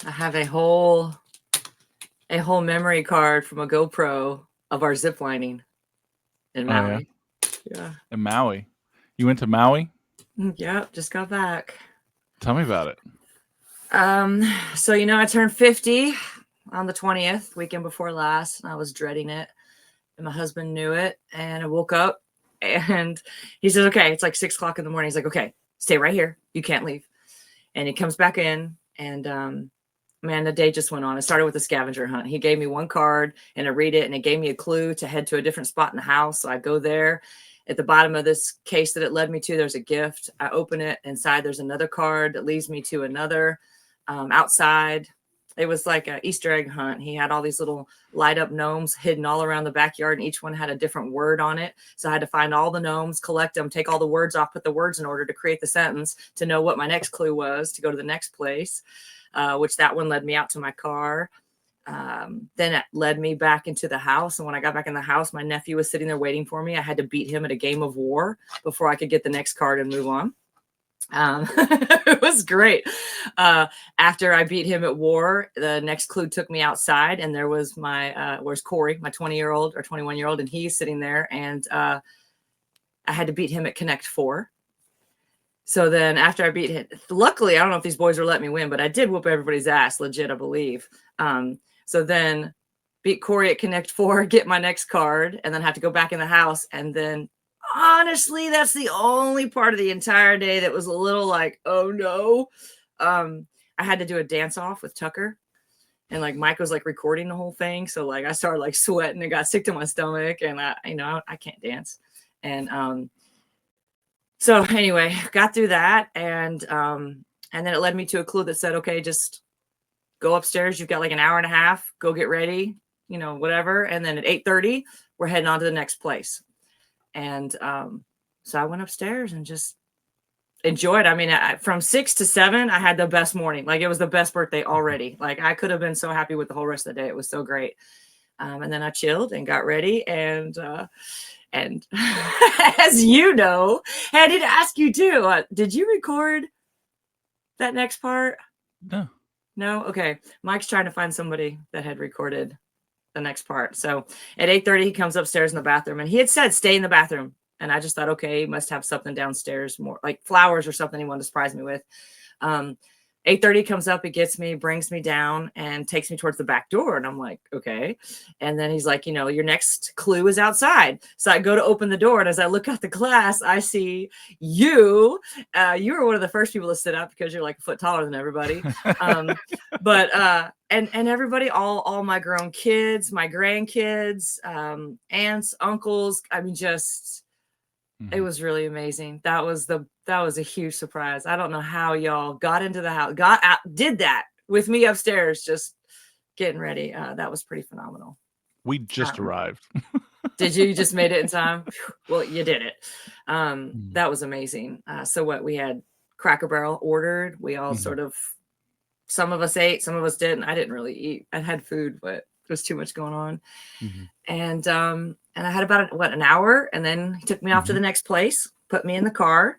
I have a whole memory card from a GoPro of our zip lining in Oh yeah, Maui. Yeah. in Maui. You went to Maui? Yep, just got back. Tell me about it. So I turned 50 on the 20th, weekend before last, and I was dreading it. And my husband knew it, and I woke up and he says, okay, it's like 6 o'clock in the morning. He's like, okay, stay right here. You can't leave. And he comes back in, and man, the day just went on. It started with a scavenger hunt. He gave me one card and I read it, and it gave me a clue to head to a different spot in the house. So I go there. At the bottom of this case that it led me to, there's a gift. I open it. Inside, there's another card that leads me to another outside. It was like an Easter egg hunt. He had all these little light up gnomes hidden all around the backyard, and each one had a different word on it. So I had to find all the gnomes, collect them, take all the words off, put the words in order to create the sentence to know what my next clue was to go to the next place, which that one led me out to my car. Then it led me back into the house. And when I got back in the house, my nephew was sitting there waiting for me. I had to beat him at a game of war before I could get the next card and move on. It was great. After I beat him at war, the next clue took me outside, and there was where's Corey, my 20-year-old or 21-year-old, and he's sitting there, and I had to beat him at Connect 4. So then after I beat him, luckily, I don't know if these boys will let me win, but I did whoop everybody's ass, legit, I believe. So then beat Corey at Connect 4, get my next card, and then have to go back in the house, and then honestly, that's the only part of the entire day that was a little like, oh no. I had to do a dance off with Tucker, and like Mike was like recording the whole thing. So like I started like sweating and got sick to my stomach, and I can't dance. And so anyway, got through that, and then it led me to a clue that said, okay, just go upstairs. You've got like an hour and a half, go get ready, whatever. And then at 8:30, we're heading on to the next place. And so I went upstairs and just enjoyed. I mean, from 6 to 7, I had the best morning. Like it was the best birthday already. Like I could have been so happy with the whole rest of the day. It was so great. And then I chilled and got ready. And as you know, I did ask you too. Did you record that next part? No. No? Okay. Mike's trying to find somebody that had recorded the next part. So at 8:30, he comes upstairs in the bathroom, and he had said, stay in the bathroom. And I just thought, okay, he must have something downstairs, more like flowers or something he wanted to surprise me with. 8:30 comes up, he gets me, brings me down, and takes me towards the back door. And I'm like, okay. And then he's like, your next clue is outside. So I go to open the door, and as I look out the glass, I see you. You were one of the first people to sit up because you're like a foot taller than everybody. But and everybody, all my grown kids, my grandkids, aunts, uncles. I mean, just it was really amazing. That was a huge surprise. I don't know how y'all got into the house, got out, did that with me upstairs, just getting ready. That was pretty phenomenal. We just arrived. Did you just made it in time? Well, you did it. That was amazing. So what we had Cracker Barrel ordered. We all sort of, some of us ate, some of us didn't. I didn't really eat. I had food, but there was too much going on. And I had about an hour, and then he took me off to the next place, put me in the car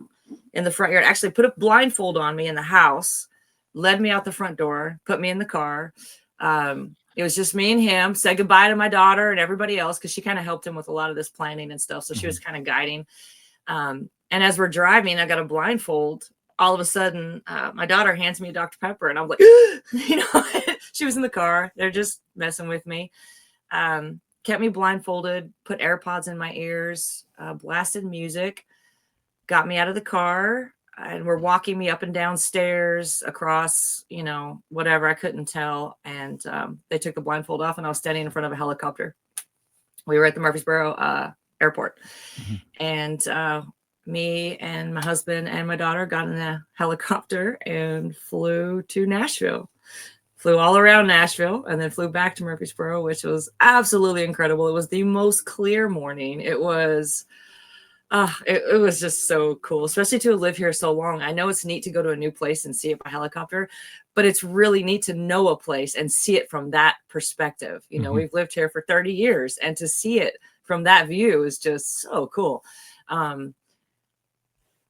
in the front yard, actually put a blindfold on me in the house, led me out the front door, put me in the car. It was just me and him, said goodbye to my daughter and everybody else, because she kind of helped him with a lot of this planning and stuff. So she was kind of guiding. And as we're driving, I got a blindfold. All of a sudden, my daughter hands me a Dr. Pepper, and I'm like, she was in the car. They're just messing with me. Kept me blindfolded, put AirPods in my ears, blasted music, got me out of the car, and were walking me up and down stairs across, whatever, I couldn't tell. And they took the blindfold off, and I was standing in front of a helicopter. We were at the Murfreesboro airport. And me and my husband and my daughter got in the helicopter and flew to Nashville. Flew all around Nashville, and then flew back to Murfreesboro, which was absolutely incredible. It was the most clear morning. It was it was just so cool, especially to live here so long. I know it's neat to go to a new place and see it by helicopter, but it's really neat to know a place and see it from that perspective. We've lived here for 30 years, and to see it from that view is just so cool.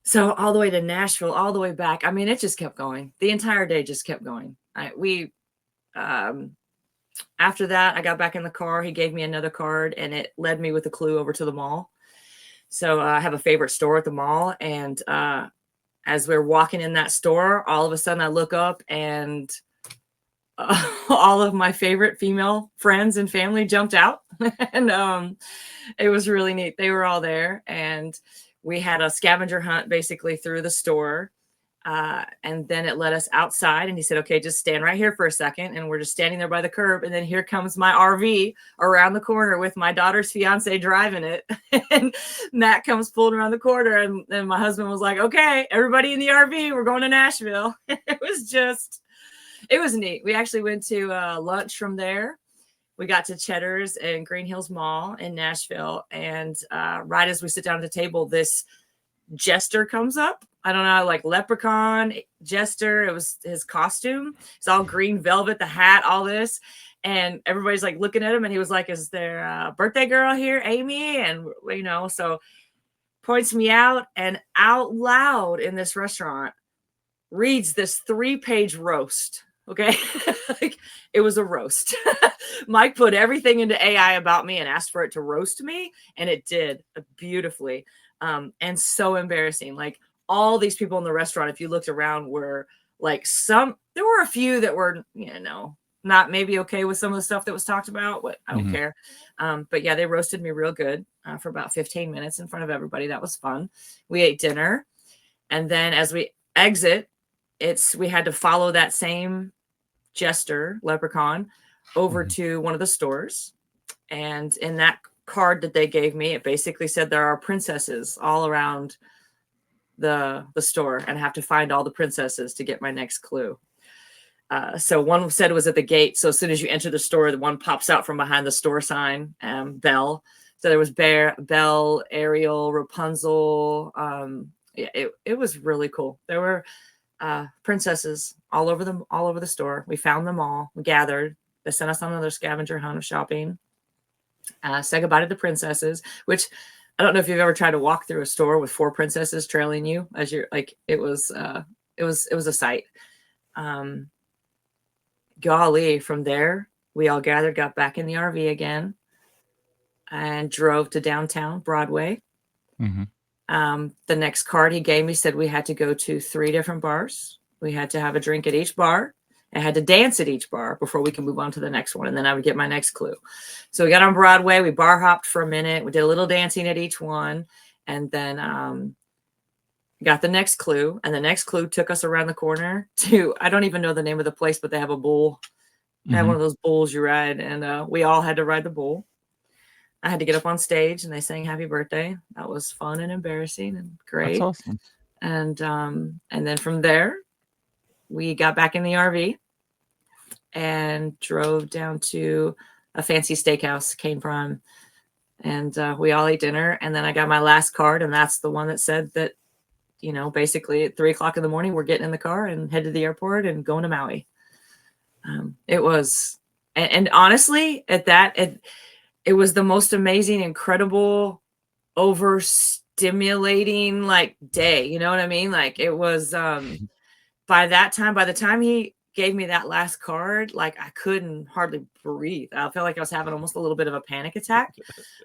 So all the way to Nashville, all the way back. I mean, it just kept going. The entire day just kept going. We After that, I got back in the car. He gave me another card, and it led me with a clue over to the mall. So I have a favorite store at the mall, and as we're walking in that store, all of a sudden I look up, and all of my favorite female friends and family jumped out, and it was really neat. They were all there, and we had a scavenger hunt basically through the store. And then it led us outside, and he said, okay, just stand right here for a second. And we're just standing there by the curb. And then here comes my RV around the corner with my daughter's fiance driving it. And Matt comes pulling around the corner. And then my husband was like, okay, everybody in the RV, we're going to Nashville. It was neat. We actually went to lunch from there. We got to Cheddar's and Green Hills Mall in Nashville. And right as we sit down at the table, this jester comes up. I don't know, like leprechaun jester. It was his costume. It's all green velvet, the hat, all this. And everybody's like looking at him. And he was like, is there a birthday girl here, Amy? And, so points me out, and out loud in this restaurant reads this 3-page roast. Okay. Like, it was a roast. Mike put everything into AI about me and asked for it to roast me. And it did beautifully. And so embarrassing. Like, all these people in the restaurant, if you looked around, were like there were a few that were, not maybe okay with some of the stuff that was talked about, but I don't care. But yeah, they roasted me real good for about 15 minutes in front of everybody. That was fun. We ate dinner. And then as we exit, we had to follow that same jester, leprechaun, over to one of the stores. And in that card that they gave me, it basically said there are princesses all around the store, and I have to find all the princesses to get my next clue. So one said it was at the gate. So as soon as you enter the store, the one pops out from behind the store sign, Belle. So there was Belle, Ariel, Rapunzel. It was really cool. There were princesses all over the store. We found them all. We gathered. They sent us on another scavenger hunt of shopping. Say goodbye to the princesses, which I don't know if you've ever tried to walk through a store with 4 princesses trailing you as you're like, it was a sight. Golly, from there, we all gathered, got back in the RV again, and drove to downtown Broadway. The next card he gave me said we had to go to 3 different bars. We had to have a drink at each bar. I had to dance at each bar before we could move on to the next one. And then I would get my next clue. So we got on Broadway. We bar hopped for a minute. We did a little dancing at each one. And then got the next clue. And the next clue took us around the corner to, I don't even know the name of the place, but they have a bull. They have one of those bulls you ride. And we all had to ride the bull. I had to get up on stage, and they sang happy birthday. That was fun and embarrassing and great. That's awesome. And then from there, we got back in the RV and drove down to a fancy steakhouse, Cane Prime. And we all ate dinner. And then I got my last card, and that's the one that said that, basically at 3:00 in the morning, we're getting in the car and head to the airport and going to Maui. It was, and honestly, it was the most amazing, incredible, overstimulating day. You know what I mean? Like, it was, by the time he gave me that last card, like, I couldn't hardly breathe. I felt like I was having almost a little bit of a panic attack.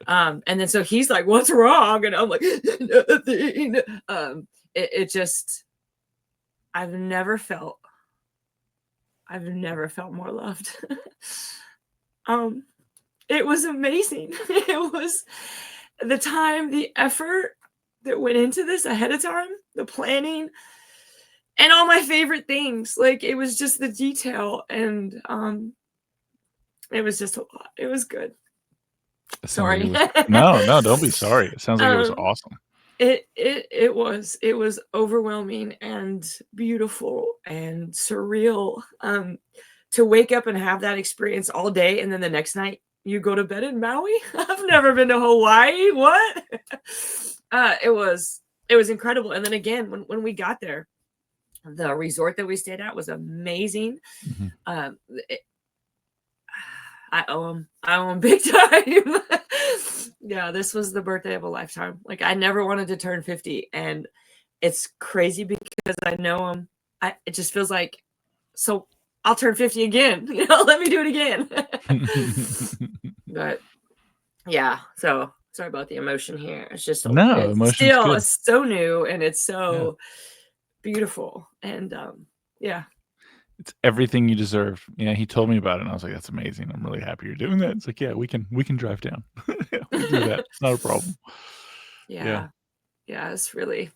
And then so he's like, what's wrong? And I'm like, nothing. It just, I've never felt more loved. It was amazing. It was the time, the effort that went into this ahead of time, the planning, and all my favorite things. Like, it was just the detail, and it was just a lot. It was good. Sorry. No, don't be sorry. It sounds like it was awesome. It was overwhelming and beautiful and surreal. To wake up and have that experience all day, and then the next night you go to bed in Maui. I've never been to Hawaii. What? It was incredible. And then again, when we got there, the resort that we stayed at was amazing. I owe him big time. Yeah, this was the birthday of a lifetime. Like, I never wanted to turn 50, and it's crazy because I know him. It just feels like so I'll turn 50 again. Let me do it again. But yeah, so sorry about the emotion here. It's just No, it's emotion's still good. it's so new and it's Yeah. so beautiful. And yeah. It's everything you deserve. Yeah, he told me about it, and I was like, "That's amazing. I'm really happy you're doing that." It's like, "Yeah, we can drive down. Yeah, we'll do that. It's not a problem." Yeah. Yeah. Yeah, it's really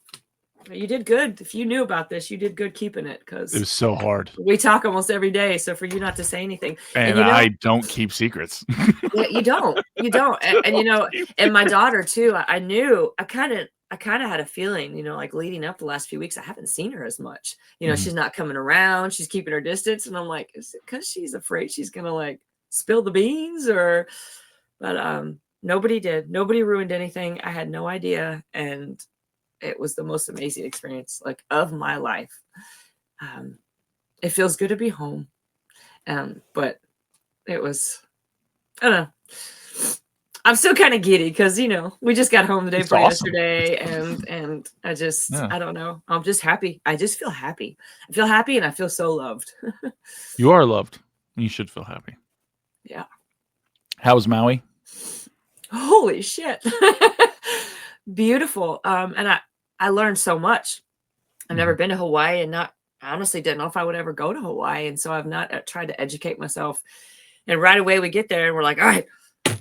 you did good. If you knew about this, you did good keeping it It because was so hard, we talk almost every day. So for you not to say anything, and and I don't keep secrets. yeah, you don't, and Don't keep and my secrets. daughter too. I knew, I kind of had a feeling, like leading up the last few weeks, I haven't seen her as much. Mhm. She's not coming around. She's keeping her distance, and I'm like, is it because she's afraid she's gonna like spill the beans or? But nobody did. Nobody ruined anything. I had no idea, and it was the most amazing experience like of my life. Um, it feels good to be home, but it was I don't know. I'm still kind of giddy because we just got home the day It's before awesome. yesterday, and Yeah. I don't know. I'm just happy. I just feel happy. I feel happy, and I feel so loved. You are loved. You should feel happy. Yeah. How was Maui? Holy shit. Beautiful. And I learned so much. I've never Mhm. been to Hawaii, and not I honestly didn't know if I would ever go to Hawaii, and so I've not tried to educate myself. And right away we get there, and we're like, all right,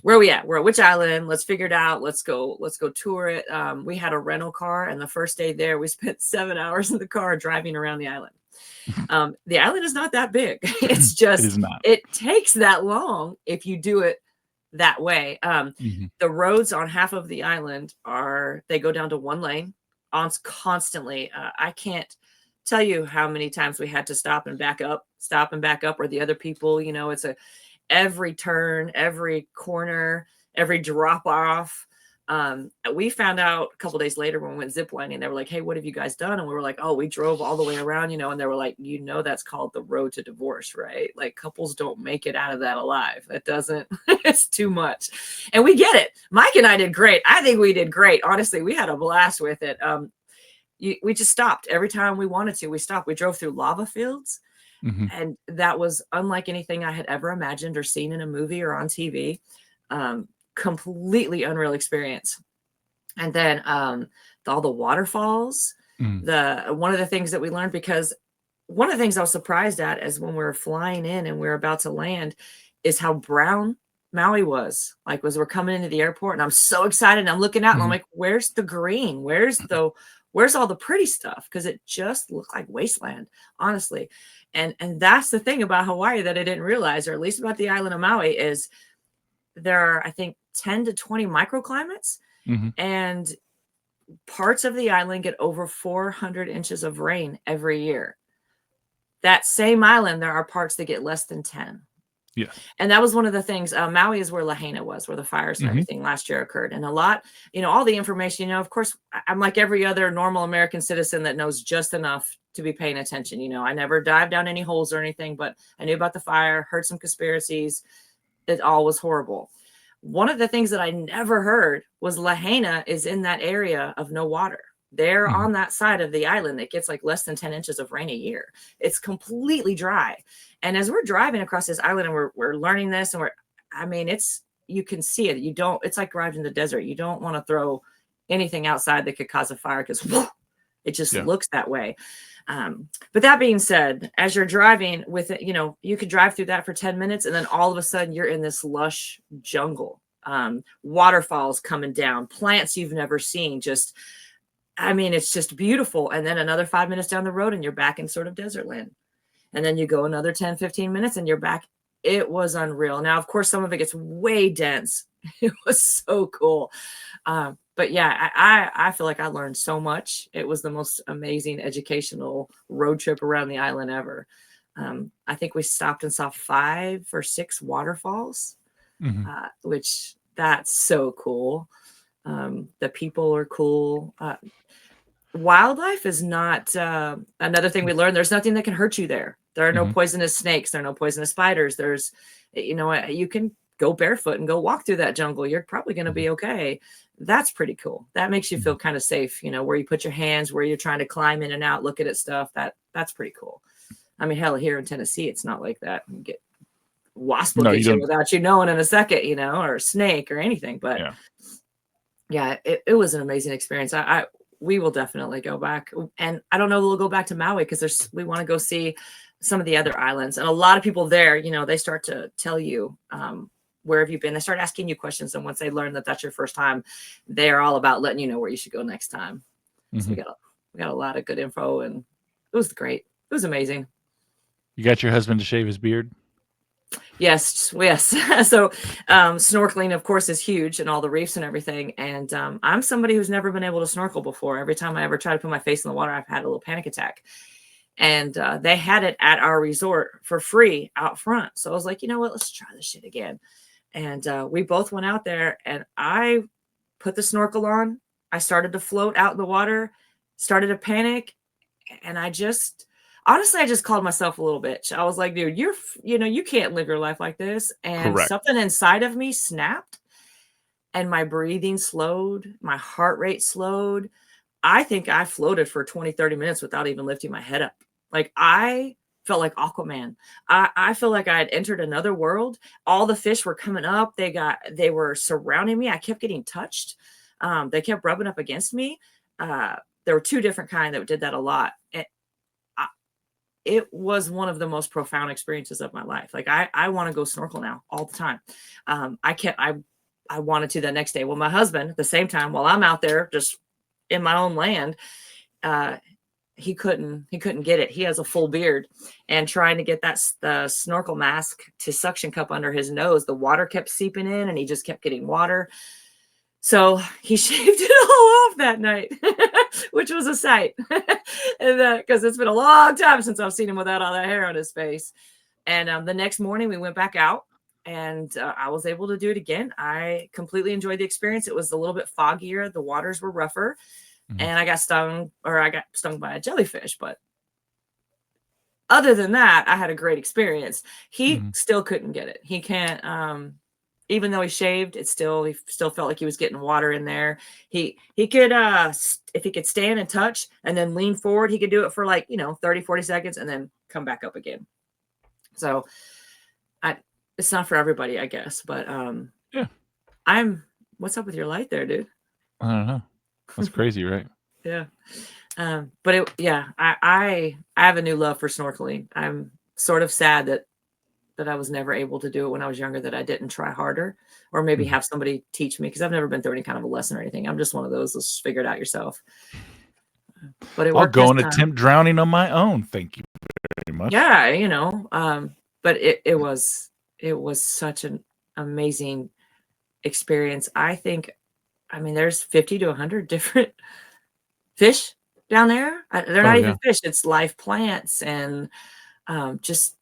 where are we at? We're at which island? Let's figure it out. Let's go tour it. We had a rental car, and the first day there, we spent 7 hours in the car driving around the island. The island is not that big. It's It just is not. it takes that long if you do it that way. Mhm. The roads on half of the island they go down to one lane on constantly. I can't tell you how many times we had to stop and back up, or the other people, it's every turn, every corner, every drop off. We found out a couple days later when we went ziplining, they were like, "Hey, what have you guys done?" And we were like, "Oh, we drove all the way around, and they were like, that's called the road to divorce, right? Like couples don't make it out of that alive. That doesn't, it's too much." And we get it. Mike and I did great. I think we did great. Honestly, we had a blast with it. We just stopped every time we wanted to. We stopped. We drove through lava fields, Mhm. and that was unlike anything I had ever imagined or seen in a movie or on TV. Completely unreal experience. And then all the waterfalls. Mhm. One of the things that we learned, because one of the things I was surprised at is when we were flying in and we were about to land, is how brown Maui was. Like, we're coming into the airport, and I'm so excited. And I'm looking out, and I'm Mhm. like, "Where's the green? Where's all the pretty stuff?" Because it just looked like wasteland, honestly. And that's the thing about Hawaii that I didn't realize, or at least about the island of Maui, is there are, I think, 10 to 20 microclimates, Mhm. and parts of the island get over 400 inches of rain every year. That same island, there are parts that get less than 10. Yes. And that was one of the things. Maui is where Lahaina was, where the fires and Mhm. everything last year occurred. And a lot, all the information, of course, I'm like every other normal American citizen that knows just enough to be paying attention. I never dived down any holes or anything, but I knew about the fire, heard some conspiracies. It all was horrible. One of the things that I never heard was Lahaina is in that area of no water. They're Mhm. on that side of the island that gets like less than 10 inches of rain a year. It's completely dry. And as we're driving across this island, and we're learning this, and you can see it. It's like driving in the desert. You don't want to throw anything outside that could cause a fire, because it just Yeah. looks that way. But that being said, as you're driving with it, you could drive through that for 10 minutes, and then all of a sudden you're in this lush jungle. Waterfalls coming down, plants you've never seen. It's just beautiful. And then another 5 minutes down the road, and you're back in sort of desert land. And then you go another 10, 15 minutes, and you're back. It was unreal. Now, of course, some of it gets way dense. It was so cool. But yeah, I feel like I learned so much. It was the most amazing educational road trip around the island ever. I think we stopped and saw 5 or 6 waterfalls, Mhm. which that's so cool. The people are cool. Wildlife is not another thing we learned. There's nothing that can hurt you there. There are no Mhm. poisonous snakes. There are no poisonous spiders. You can go barefoot and go walk through that jungle. You're probably going to Mhm. be okay. That's pretty cool. That makes you Mhm. feel kind of safe, where you put your hands, where you're trying to climb in and out, looking at stuff. That's pretty cool. I mean, hell, here in Tennessee, it's not like that. You get wasp will No, you get you don't. without you knowing in a second, you know, or a snake or anything. But Yeah. yeah, it was an amazing experience. We will definitely go back, and I don't know, we'll go back to Maui because we want to go see some of the other islands, and a lot of people there, you know, they start to tell you, where have you been? They start asking you questions, and once they learn that that's your first time, they're all about letting you know where you should go next time. So Mm-hmm. we got a lot of good info, and it was great. It was amazing. You got your husband to shave his beard? Yes, yes. So snorkeling, of course, is huge and all the reefs and everything. And I'm somebody who's never been able to snorkel before. Every time I ever try to put my face in the water, I've had a little panic attack. And they had it at our resort for free out front. So I was like, you know what? Let's try this shit again. And we both went out there, and I put the snorkel on. I started to float out in the water, started to panic, and I just called myself a little bitch. I was like, dude, you can't live your life like this. And Correct. something inside of me snapped, and my breathing slowed, my heart rate slowed. I think I floated for 20, 30 minutes without even lifting my head up. Like, I felt like Aquaman. I feel like I had entered another world. All the fish were coming up. They were surrounding me. I kept getting touched. They kept rubbing up against me. There were two different kind that did that a lot. It was one of the most profound experiences of my life. Like, I want to go snorkel now all the time. I wanted to the next day. Well, my husband at the same time, while I'm out there just in my own land, he couldn't get it. He has a full beard, and trying to get the snorkel mask to suction cup under his nose, the water kept seeping in, and he just kept getting water. So he shaved it all off that night, which was a sight. And because it's been a long time since I've seen him without all that hair on his face. And the next morning we went back out, and I was able to do it again. I completely enjoyed the experience. It was a little bit foggier. The waters were rougher, and I got stung by a jellyfish. But other than that, I had a great experience. He still couldn't get it. He can't, even though he shaved, he still felt like he was getting water in there. He could, if he could stand and touch and then lean forward, he could do it for 30, 40 seconds and then come back up again. So it's not for everybody, I guess, but yeah. What's up with your light there, dude? I don't know. That's crazy, right? Yeah. But I have a new love for snorkeling. I'm sort of sad that I was never able to do it when I was younger, that I didn't try harder, or maybe have somebody teach me, because I've never been through any kind of a lesson or anything. I'm just one of those, let's figure it out yourself. But I'll go and attempt drowning on my own. Thank you very much. Yeah, but it was such an amazing experience. I mean, there's 50 to 100 different fish down there. They're not even fish. It's live plants, and just,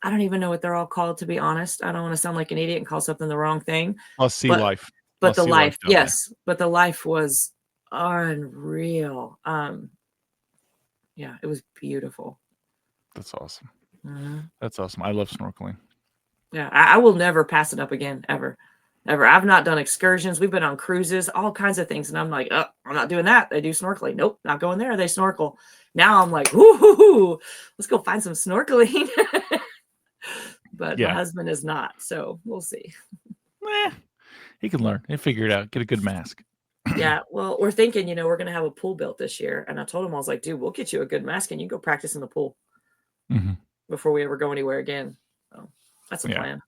I don't even know what they're all called, to be honest. I don't want to sound like an idiot and call something the wrong thing. Sea life. But the life, yes. But the life was unreal. Yeah, it was beautiful. That's awesome. That's awesome. I love snorkeling. Yeah, I will never pass it up again, ever. Ever. I've not done excursions. We've been on cruises, all kinds of things. And I'm like, oh, I'm not doing that. They do snorkeling. Nope, not going there. They snorkel. Now I'm like, ooh, let's go find some snorkeling. But my husband is not, so we'll see. He can learn. He'll figure it out. Get a good mask. Yeah, well, we're thinking, we're going to have a pool built this year. And I told him, I was like, dude, we'll get you a good mask and you go practice in the pool before we ever go anywhere again. So that's a plan.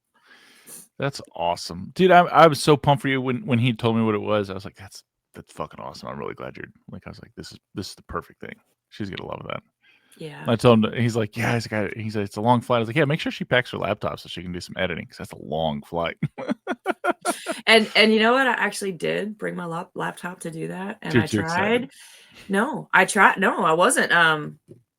That's awesome. Dude, I was so pumped for you when he told me what it was. I was like, that's fucking awesome. I'm really glad you're like, I was like, this is the perfect thing. She's going to love that. Yeah. I told him, he's like, yeah, he said, it's a long flight. I was like, yeah, make sure she packs her laptop so she can do some editing, because that's a long flight. And you know what? I actually did bring my laptop to do that. And I tried. No, I wasn't.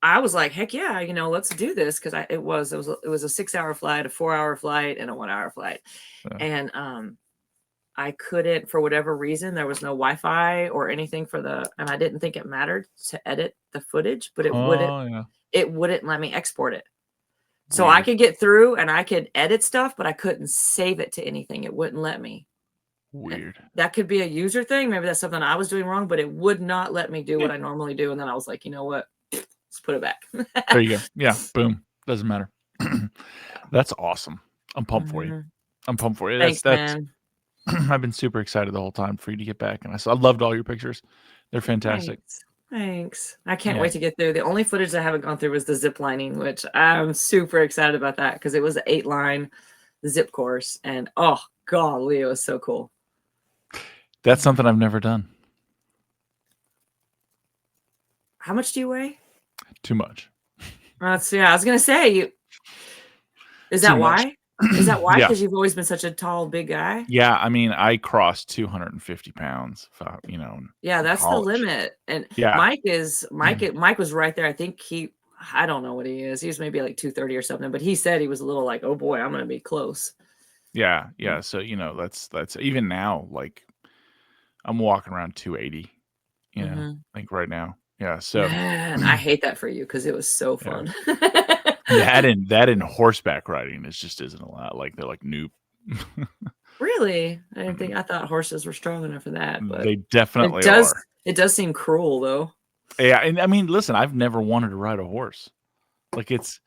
I was like, heck yeah, let's do this. Cause it was a 6-hour flight, a 4-hour flight, and a 1-hour flight. And I couldn't, for whatever reason, there was no Wi-Fi or anything and I didn't think it mattered to edit the footage, but it wouldn't let me export it. So I could get through and I could edit stuff, but I couldn't save it to anything. It wouldn't let me. Weird. That could be a user thing. Maybe that's something I was doing wrong, but it would not let me do what I normally do. And then I was like, you know what? Just put it back. There you go. Yeah, boom. Doesn't matter. That's awesome. I'm pumped for you. Mhm. I'm pumped for you. Thanks, That's man. I've been super excited the whole time for you to get back, and I loved all your pictures. They're fantastic. Thanks. I can't Yeah. wait to get through. The only footage I haven't gone through was the zip lining, which I'm super excited about that because it was an 8-line zip course, and oh golly, it was so cool. That's something I've never done. How much do you weigh? Too much. Yeah, I was gonna say is that Too much. why? Is that why? Yeah. Because you've always been such a tall, big guy? Yeah, I mean, I crossed 250 pounds, you know, Yeah, in that's the college. limit. And Yeah. Mike was right there. I think I don't know what he is. He was maybe like 230 or something, but he said he was a little like, oh boy, I'm gonna be close. Yeah. So, you know, that's even now, like I'm walking around 280, you know, like right now. Yeah. So Man, I hate that for you because it was so yeah. fun. that and horseback riding isn't a lot. Like they're like noob. Really? I thought horses were strong enough for that, but They definitely are. are. It does seem cruel though. Yeah, and I mean, listen, I've never wanted to ride a horse. Like it's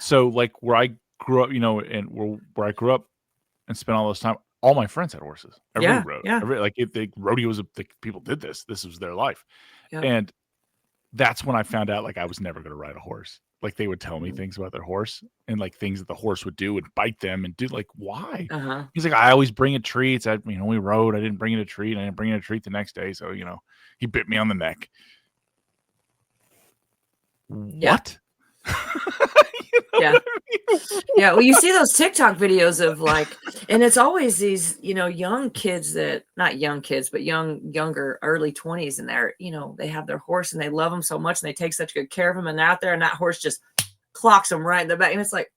so like where I grew up, you know, and where I grew up and spent all this time, all my friends had horses. Everybody rode. Yeah. Rodeo was people did this. This was their life. Yeah. And that's when I found out like I was never going to ride a horse. Like they would tell me things about their horse and like things that the horse would do, would bite them and do like, why? He's like, I always bring it treats. We rode. I didn't bring it a treat. I didn't bring it a treat the next day. So, you know, he bit me on the neck. What? Yeah. Yeah. Well, you see those TikTok videos of like, and it's always these, you know, young kids that not young kids, but younger, early 20s, and they're, you know, they have their horse and they love them so much and they take such good care of them, and out there and that horse just clocks them right in the back, and it's like,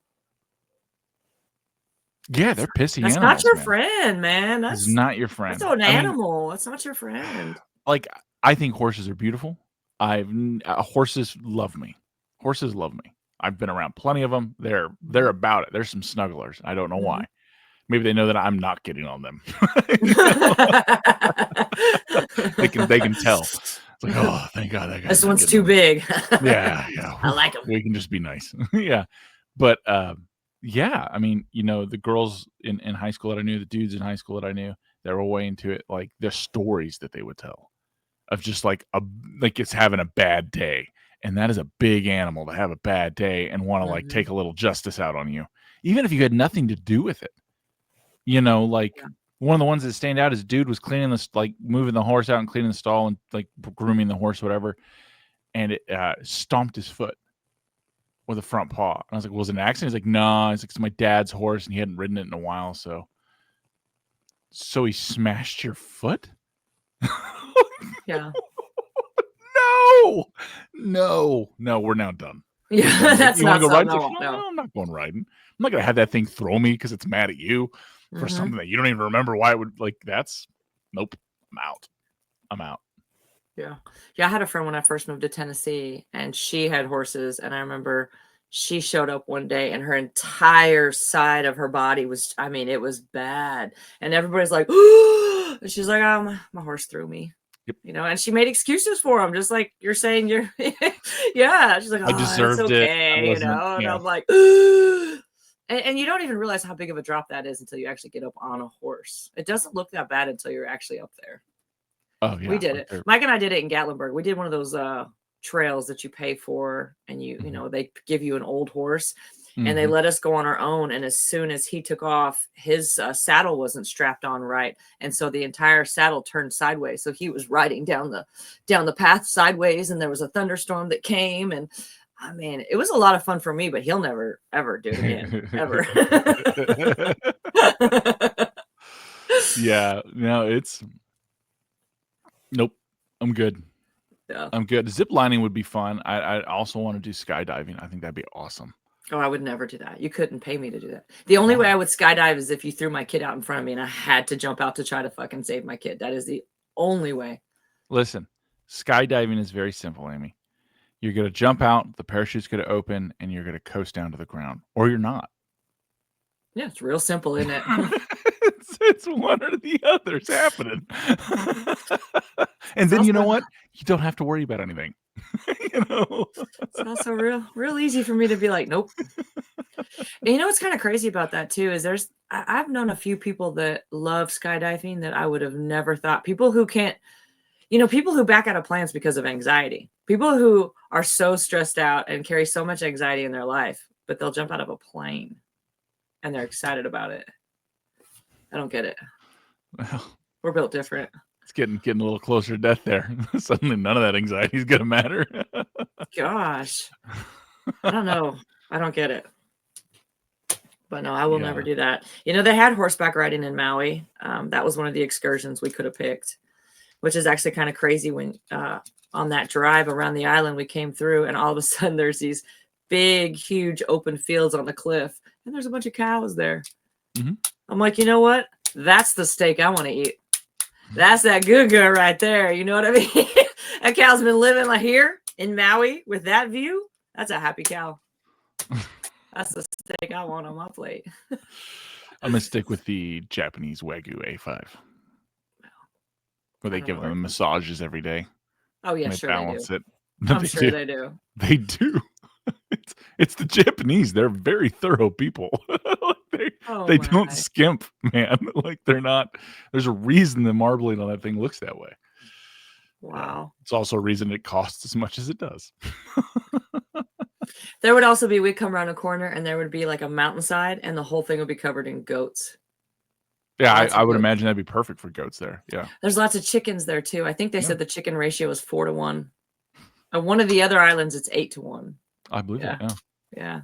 yeah, they're pissy. That's animals, not your man. friend, man. That's not your friend. That's an animal. That's not your friend. Like I think horses are beautiful. Horses love me. Horses love me. I've been around plenty of them. They're about it. There's some snugglers. I don't know why. Maybe they know that I'm not getting on them. They can tell. It's like, oh, thank God that guy. This one's too big. Yeah. I like them. We can just be nice. Yeah. But yeah, I mean, you know, the girls in high school that I knew, the dudes in high school that I knew, they were way into it. Like the stories that they would tell of just like it's having a bad day. And that is a big animal to have a bad day and want to like take a little justice out on you, even if you had nothing to do with it. You know, like one of the ones that stand out is dude was cleaning this, like moving the horse out and cleaning the stall and like grooming the horse, whatever. And it stomped his foot with a front paw. And I was like, was it an accident? He's like, no, it's my dad's horse and he hadn't ridden it in a while. So he smashed your foot? Yeah. No, we're now done. Yeah, that's not go riding? no. I'm not going riding. I'm not gonna have that thing throw me because it's mad at you for something that you don't even remember why it would like. Nope. I'm out. Yeah. I had a friend when I first moved to Tennessee, and she had horses, and I remember she showed up one day and her entire side of her body was, I mean, it was bad, and everybody's like, she's like, my horse threw me. Yep. You know, and she made excuses for him, just like you're saying. Yeah. She's like, I deserved it. You know, and I'm like, and you don't even realize how big of a drop that is until you actually get up on a horse. It doesn't look that bad until you're actually up there. Oh yeah, we did it. Mike and I did it in Gatlinburg. We did one of those trails that you pay for, and you know, they give you an old horse. And they let us go on our own. And as soon as he took off, his saddle wasn't strapped on right. And so the entire saddle turned sideways. So he was riding down the path sideways, and there was a thunderstorm that came. And I mean, it was a lot of fun for me, but he'll never, ever do it again. Ever. Yeah. No, nope. I'm good. Yeah. I'm good. Zip lining would be fun. I also want to do skydiving. I think that'd be awesome. Oh, I would never do that. You couldn't pay me to do that. The only way I would skydive is if you threw my kid out in front of me and I had to jump out to try to fucking save my kid. That is the only way. Listen, skydiving is very simple, Amy. You're going to jump out, the parachute's going to open, and you're going to coast down to the ground. Or you're not. Yeah, it's real simple, isn't it? It's one or the other's happening. And then you know what? You don't have to worry about anything. You know? It's also real easy for me to be like, nope. And you know what's kind of crazy about that too is I've known a few people that love skydiving that I would have never thought. People who can't, people who back out of plans because of anxiety. People who are so stressed out and carry so much anxiety in their life, but they'll jump out of a plane and they're excited about it. I don't get it. Well, We're built different. it's getting a little closer to death there. Suddenly none of that anxiety is gonna matter. Gosh. I don't know. I don't get it. But no, I will never do that. They had horseback riding in Maui. That was one of the excursions we could have picked, which is actually kind of crazy when on that drive around the island we came through and all of a sudden there's these big, huge open fields on the cliff and there's a bunch of cows there. Mm-hmm. I'm like, you know what? That's the steak I want to eat. That's that good right there. You know what I mean? A cow's been living like here in Maui with that view. That's a happy cow. That's the steak I want on my plate. I'm gonna stick with the Japanese Wagyu A5, where they give them massages every day. Oh yeah, sure they do. It. I'm sure they do. They do. It's the Japanese. They're very thorough people. They don't skimp, man. Like they're not. There's a reason the marbling on that thing looks that way. Wow. It's also a reason it costs as much as it does. There would also be, we'd come around a corner and there would be like a mountainside and the whole thing would be covered in goats. Yeah, I would imagine that'd be perfect for goats there. Yeah. There's lots of chickens there too. I think they said the chicken ratio is 4-1. On one of the other islands, it's 8-1. I believe it. Yeah. Yeah.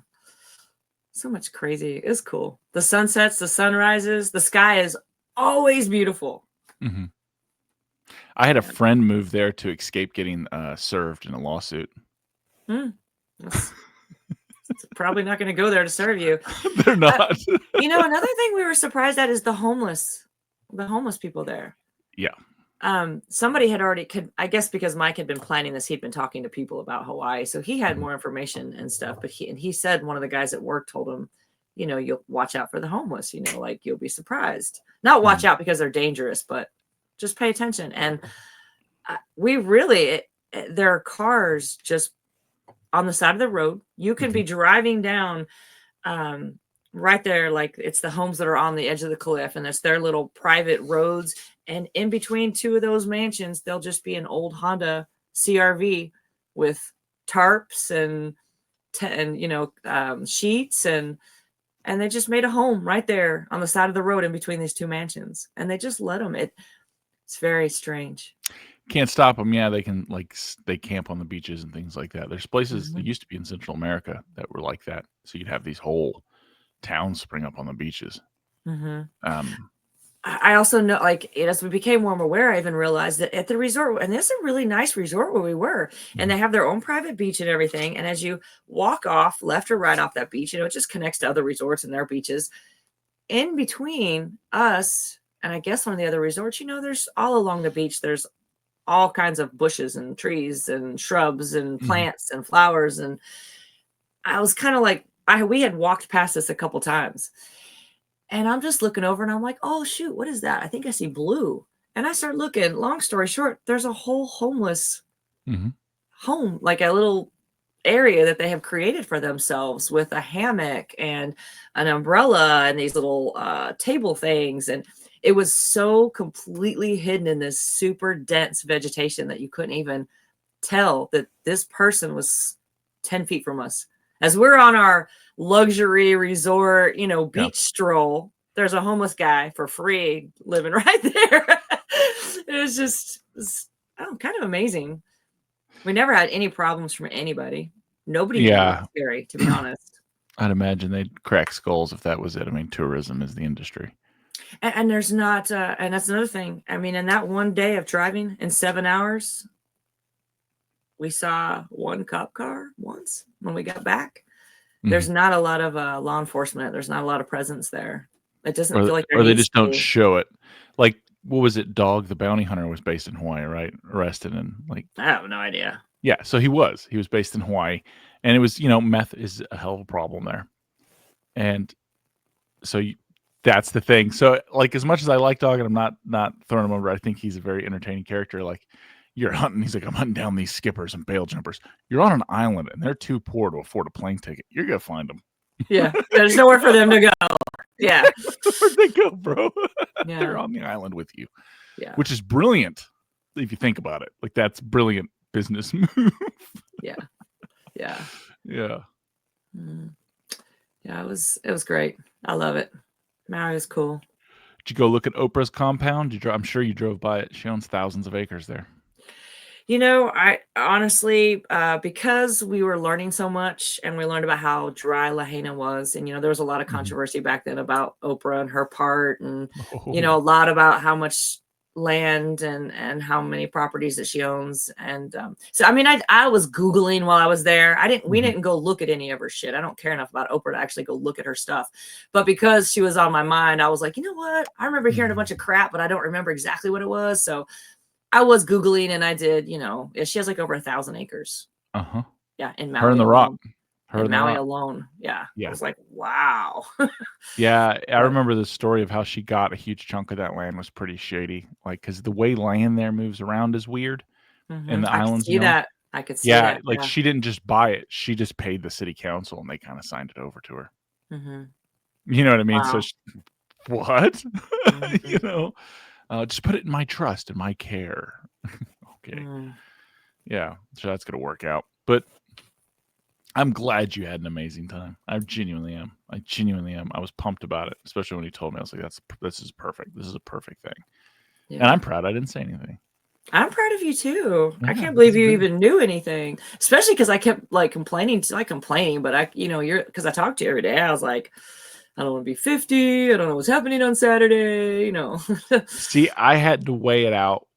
So much crazy. It's cool. The sunsets, the sunrises, the sky is always beautiful. Mm-hmm. I had a friend move there to escape getting served in a lawsuit. It's probably not going to go there to serve you. They're not. Another thing we were surprised at is the homeless people there. Yeah. Somebody had already I guess because Mike had been planning this, he'd been talking to people about Hawaii, so he had more information and stuff. But he said one of the guys at work told him, you'll watch out for the homeless. Like you'll be surprised. Not watch out because they're dangerous, but just pay attention. And there are cars just on the side of the road. You can be driving down right there, like it's the homes that are on the edge of the cliff, and it's their little private roads. And in between two of those mansions, there'll just be an old Honda CRV with tarps and sheets, and they just made a home right there on the side of the road in between these two mansions, and they just let them. It's very strange. Can't stop them. Yeah, they can they camp on the beaches and things like that. There's places that used to be in Central America that were like that. So you'd have these whole towns spring up on the beaches. I also know, as we became more aware, I even realized that at the resort, and this is a really nice resort where we were, and they have their own private beach and everything. And as you walk off left or right off that beach, it just connects to other resorts and their beaches. In between us and I guess one of the other resorts, there's all along the beach, there's all kinds of bushes and trees and shrubs and plants and flowers. And I was kind of like, we had walked past this a couple times. And I'm just looking over and I'm like, oh, shoot, what is that? I think I see blue. And I start looking. Long story short, there's a whole homeless home, like a little area that they have created for themselves with a hammock and an umbrella and these little table things. And it was so completely hidden in this super dense vegetation that you couldn't even tell that this person was 10 feet from us. As we're on our luxury resort, beach stroll, there's a homeless guy for free living right there. It was kind of amazing. We never had any problems from anybody. Nobody was scary, to be honest. I'd imagine they'd crack skulls if that was it. I mean, tourism is the industry. And there's not, and that's another thing. I mean, in that one day of driving in 7 hours, we saw one cop car once when we got back. There's not a lot of law enforcement. There's not a lot of presence there. It doesn't feel like or they just don't show it. Like, what was it? Dog the bounty hunter was based in Hawaii, right? Arrested and I have no idea. Yeah, so he was based in Hawaii, and it was meth is a hell of a problem there, and so that's the thing. So as much as I like Dog, and I'm not throwing him over, I think he's a very entertaining character. you're hunting. He's like, I'm hunting down these skippers and bail jumpers. You're on an island and they're too poor to afford a plane ticket. You're going to find them. Yeah. There's nowhere for them to go. Yeah. Where'd they go, bro? Yeah. They're on the island with you. Yeah. Which is brilliant if you think about it. Like, that's brilliant business move. Yeah. Yeah. Yeah. Yeah, it was great. I love it. Maui was cool. Did you go look at Oprah's compound? I'm sure you drove by it. She owns thousands of acres there. You know, I honestly, because we were learning so much and we learned about how dry Lahaina was, and, you know, there was a lot of controversy back then about Oprah and her part, and, you know, a lot about how much land and how many properties that she owns. And so, I mean, I was Googling while I was there. We didn't go look at any of her shit. I don't care enough about Oprah to actually go look at her stuff. But because she was on my mind, I was like, you know what? I remember hearing a bunch of crap, but I don't remember exactly what it was. So I was Googling, and I did, you know, she has like over 1,000 acres. Yeah. In Maui. Her and the Rock. In Maui alone. Yeah. I was like, wow. Yeah. I remember the story of how she got a huge chunk of that land was pretty shady. Like, because the way land there moves around is weird. And the islands. I could see that. Like, she didn't just buy it. She just paid the city council and they kind of signed it over to her. You know what I mean? Wow. So, what? You know? Just put it in my trust and my care. Okay. Yeah. So that's going to work out. But I'm glad you had an amazing time. I genuinely am. I was pumped about it, especially when you told me. I was like, this is perfect. This is a perfect thing. Yeah. And I'm proud I didn't say anything. I'm proud of you too. Yeah, I can't believe you even knew anything, especially because I kept like complaining, but because I talked to you every day. I was like, I don't want to be 50. I don't know what's happening on Saturday, you know. See, I had to weigh it out.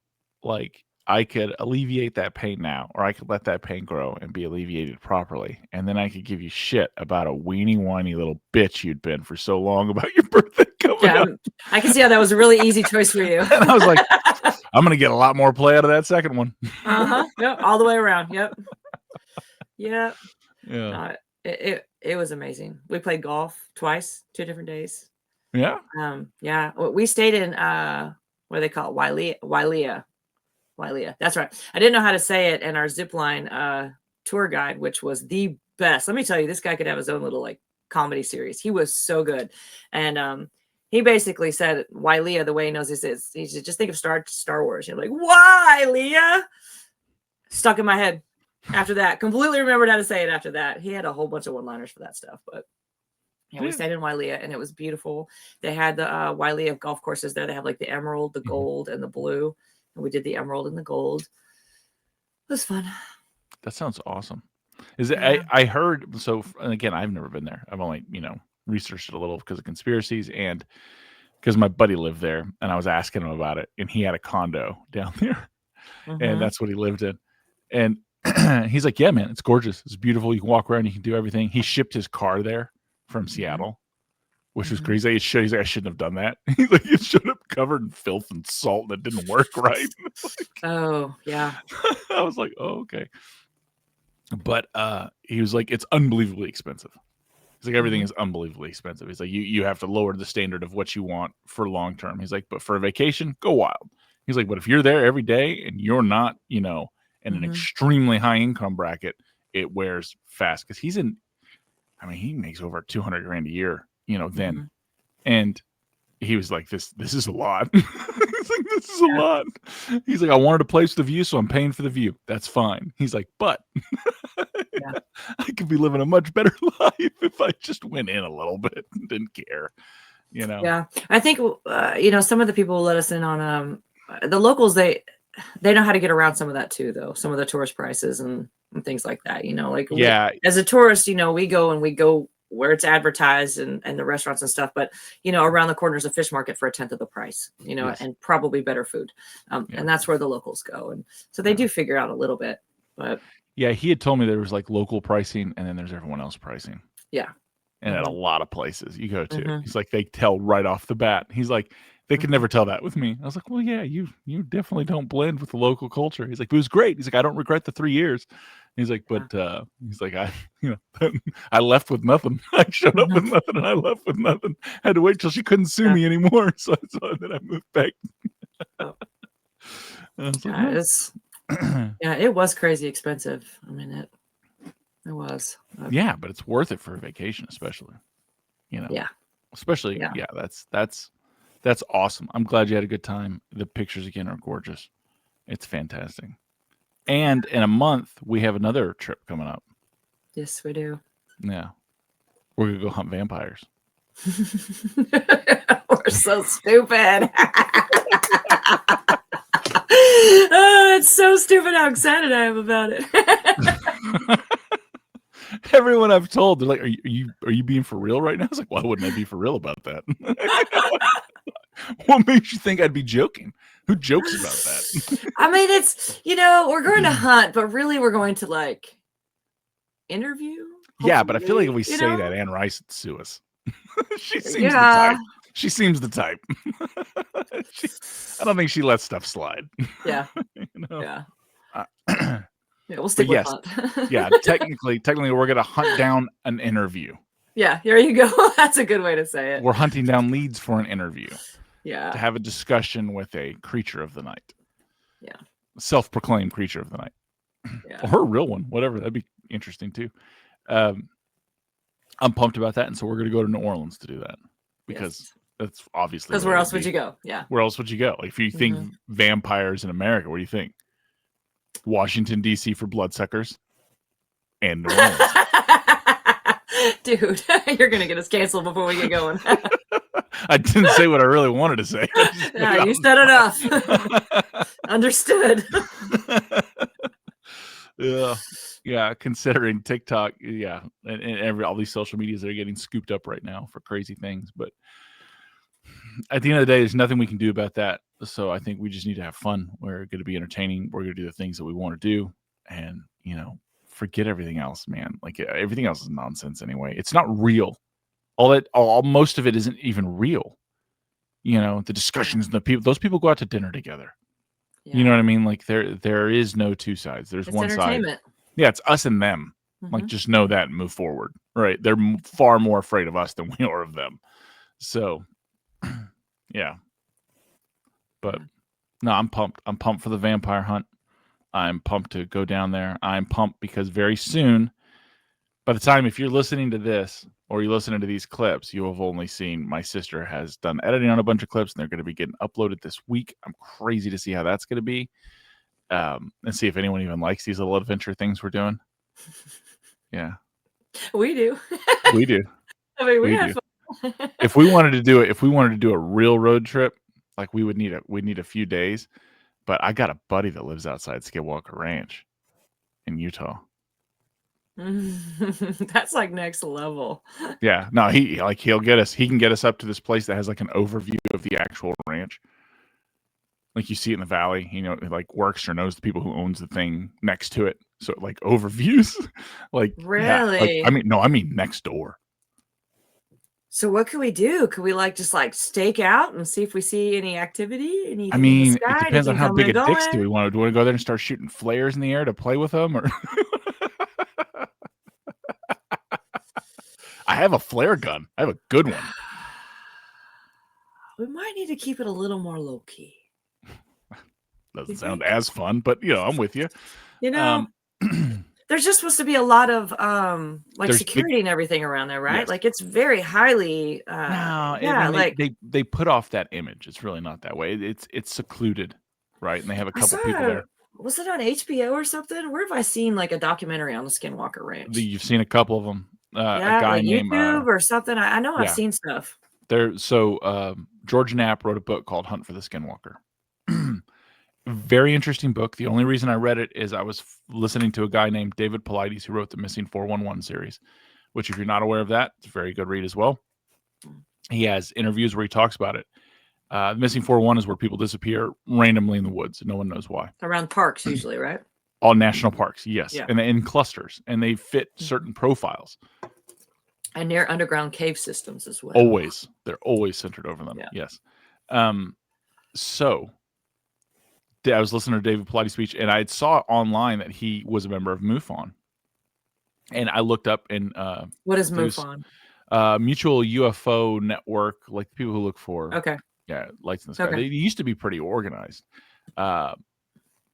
Like, I could alleviate that pain now, or I could let that pain grow and be alleviated properly. And then I could give you shit about a weenie whiny little bitch you'd been for so long about your birthday coming up. I can see how that was a really easy choice for you. And I was like, I'm going to get a lot more play out of that second one. Yep. All the way around. Yep. Yep. Yeah. It was amazing. We played golf twice, 2 different days. Yeah. Yeah. We stayed in what do they call it? Wailea. That's right. I didn't know how to say it. And our zipline tour guide, which was the best. Let me tell you, this guy could have his own little like comedy series. He was so good. And he basically said Wailea the way he knows this is. He said, just think of Star Wars. You're like, Wailea? Stuck in my head. After that, completely remembered how to say it after that. He had a whole bunch of one-liners for that stuff. But yeah, we stayed in Wailea and it was beautiful. They had the Wailea golf courses there. They have like the emerald, the gold, and the blue. And we did the emerald and the gold. It was fun. That sounds awesome. Is it? Yeah. I heard. So, and again, I've never been there. I've only, researched it a little because of conspiracies and because my buddy lived there and I was asking him about it. And he had a condo down there and that's what he lived in. And he's like, yeah, man, it's gorgeous. It's beautiful. You can walk around. You can do everything. He shipped his car there from Seattle, which was crazy. He's like, I shouldn't have done that. He's like, it showed up covered in filth and salt and it didn't work right. Oh, yeah. I was like, oh, okay. But he was like, it's unbelievably expensive. He's like, everything is unbelievably expensive. He's like, you have to lower the standard of what you want for long term. He's like, but for a vacation, go wild. He's like, but if you're there every day and you're not, in an extremely high income bracket, it wears fast. Because he makes over 200 grand a year, then. And he was like, this is a lot. He's like, this is a lot. He's like, I wanted a place with a view, so I'm paying for the view. That's fine. He's like, but I could be living a much better life if I just went in a little bit and didn't care, Yeah. I think, some of the people let us in on the locals, they know how to get around some of that too, though. Some of the tourist prices and things like that, as a tourist, we go where it's advertised and the restaurants and stuff, but around the corner is a fish market for 1/10 of the price, and probably better food. And that's where the locals go. And so they do figure out a little bit, but yeah, he had told me there was like local pricing and then there's everyone else pricing. Yeah. And at a lot of places you go to, he's like, they tell right off the bat. He's like, they could never tell that with me. I was like, well, yeah, you definitely don't blend with the local culture. He's like, it was great. He's like, I don't regret the 3 years. He's like, but he's like, I left with nothing. I showed up with nothing and I left with nothing. Had to wait till she couldn't sue me anymore. So then I moved back. I was like, Yeah, it was crazy expensive. I mean, it was. Yeah, but it's worth it for a vacation, especially. Yeah. Especially, Yeah. That's awesome. I'm glad you had a good time. The pictures again are gorgeous. It's fantastic. And in a month, we have another trip coming up. Yes, we do. Yeah. We're going to go hunt vampires. We're so stupid. Oh, it's so stupid how excited I am about it. Everyone I've told, they're like, are you being for real right now? I was like, why wouldn't I be for real about that? What makes you think I'd be joking? Who jokes about that? I mean, it's, we're going to hunt, but really we're going to like interview. Yeah, but I feel like if we you say know? that, Anne Rice would sue us. She seems the Yeah. type. She seems the type. I don't think she lets stuff slide. Yeah. Yeah. Yeah, we'll stick with hunt. Yeah, technically, we're going to hunt down an interview. Yeah, here you go. That's a good way to say it. We're hunting down leads for an interview. Yeah. To have a discussion with a creature of the night. Yeah. Self-proclaimed creature of the night. Yeah. Or a real one, whatever. That'd be interesting too. I'm pumped about that, and so we're going to go to New Orleans to do that because that's obviously because where else would you go? Yeah, where else would you go? Like, if you think vampires in America, where do you think? Washington D.C. for bloodsuckers, and New Orleans. Dude, you're gonna get us canceled before we get going. I didn't say what I really wanted to say. Yeah, you said enough. Understood. Yeah, considering TikTok, and all these social medias that are getting scooped up right now for crazy things. But at the end of the day, there's nothing we can do about that. So I think we just need to have fun. We're going to be entertaining. We're going to do the things that we want to do, and forget everything else, man. Like, everything else is nonsense anyway. It's not real. Most of it isn't even real. The discussions and the people. Those people go out to dinner together. Yeah. You know what I mean? Like, there is no two sides. There's one side. Yeah, it's us and them. Like, just know that and move forward. Right? They're far more afraid of us than we are of them. So, yeah. But no, I'm pumped. I'm pumped for the vampire hunt. I'm pumped to go down there. I'm pumped because very soon, by the time, if you're listening to this or you're listening to these clips, you have only seen my sister has done editing on a bunch of clips, and they're going to be getting uploaded this week. I'm crazy to see how that's going to be. And see if anyone even likes these little adventure things we're doing. Yeah. We do. We do. I mean, we have fun. If we wanted to do a real road trip, like, we'd need a few days. But I got a buddy that lives outside Skinwalker Ranch in Utah. That's like next level. Yeah. No, he'll get us. He can get us up to this place that has like an overview of the actual ranch. Like, you see it in the valley. It like works or knows the people who owns the thing next to it. So it like overviews. Like, really? Yeah, I mean next door. So what could we do? Could we just stake out and see if we see any activity? Anything I mean, in the sky? It depends on how big a dicks do we want to. Do we want to go there and start shooting flares in the air to play with them, or? I have a flare gun. I have a good one. We might need to keep it a little more low key. Doesn't sound as fun, but I'm with you. There's just supposed to be a lot of security and everything around there, right? Yes. Like, it's very highly they put off that image. It's really not that way. It's secluded, right? And they have a couple people there. Was it on HBO or something? Where have I seen like a documentary on the Skinwalker Ranch? You've seen a couple of them. A guy named YouTube or something. I know I've seen stuff. George Knapp wrote a book called Hunt for the Skinwalker. Very interesting book. The only reason I read it is I was listening to a guy named David Paulides who wrote the Missing 411 series, which, if you're not aware of that, it's a very good read as well. He has interviews where he talks about it. The Missing 411 is where people disappear randomly in the woods. No one knows why. Around parks usually, right? All national parks, yes. Yeah. And in clusters. And they fit certain profiles. And near underground cave systems as well. Always. They're always centered over them. Yeah. Yes. So I was listening to David Paulides' speech, and I saw online that he was a member of MUFON. And I looked up and what is MUFON? Mutual UFO Network, like the people who look for lights in the sky. Okay. They used to be pretty organized.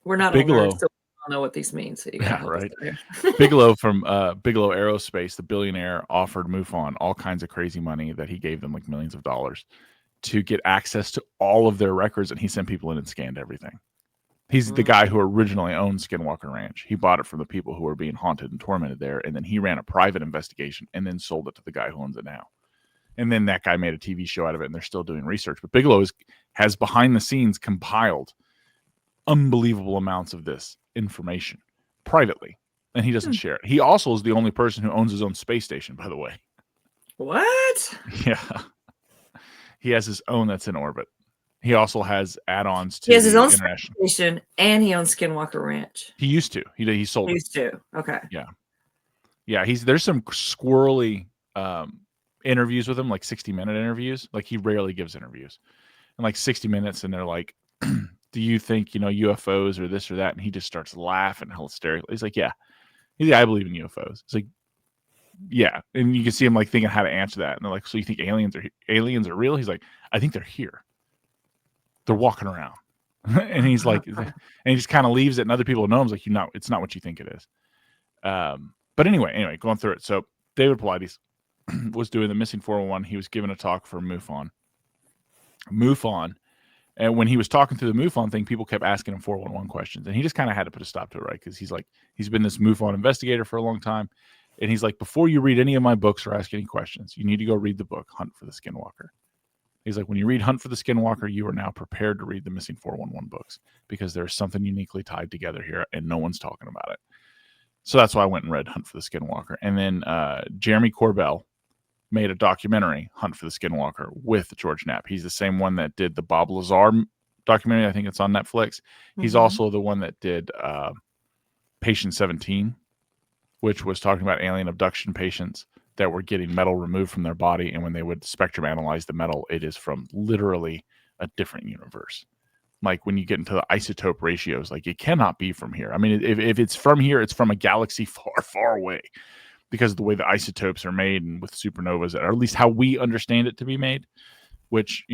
We're not all nerds, Bigelow. so we don't know what these mean. So you gotta Yeah, help us right. out here. Bigelow from Bigelow Aerospace, the billionaire, offered MUFON all kinds of crazy money that he gave them, like millions of dollars, to get access to all of their records, and he sent people in and scanned everything. He's the guy who originally owned Skinwalker Ranch. He bought it from the people who were being haunted and tormented there, and then he ran a private investigation and then sold it to the guy who owns it now. And then that guy made a TV show out of it, and they're still doing research. But Bigelow has behind the scenes compiled unbelievable amounts of this information privately, and he doesn't share it. He also is the only person who owns his own space station, by the way. What? Yeah. He has his own that's in orbit. He also has add-ons to He has his own international station, and he owns Skinwalker Ranch. He used to. He sold He it. used to. Okay. Yeah. There's some squirrely interviews with him, like 60-minute interviews. Like, he rarely gives interviews. And like 60 minutes, and they're like, do you think, UFOs or this or that? And he just starts laughing hysterically. He's like, yeah. I believe in UFOs. It's like, yeah. And you can see him like thinking how to answer that. And they're like, so you think aliens are real? He's like, I think they're here. They're walking around. And he's like, and he just kind of leaves it, and other people know him. He's like, it's not what you think it is. But anyway, going through it. So David Paulides was doing the Missing 411. He was giving a talk for MUFON. And when he was talking through the MUFON thing, people kept asking him 411 questions. And he just kind of had to put a stop to it, right? Because he's like, he's been this MUFON investigator for a long time. And he's like, before you read any of my books or ask any questions, you need to go read the book, Hunt for the Skinwalker. He's like, when you read Hunt for the Skinwalker, you are now prepared to read the Missing 411 books, because there's something uniquely tied together here, and no one's talking about it. So that's why I went and read Hunt for the Skinwalker. And then Jeremy Corbell made a documentary, Hunt for the Skinwalker, with George Knapp. He's the same one that did the Bob Lazar documentary. I think it's on Netflix. He's also the one that did Patient 17, which was talking about alien abduction patients that were getting metal removed from their body. And when they would spectrum analyze the metal, it is from literally a different universe. Like, when you get into the isotope ratios, like, it cannot be from here. I mean, if it's from here, it's from a galaxy far, far away, because of the way the isotopes are made, and with supernovas, or at least how we understand it to be made, which,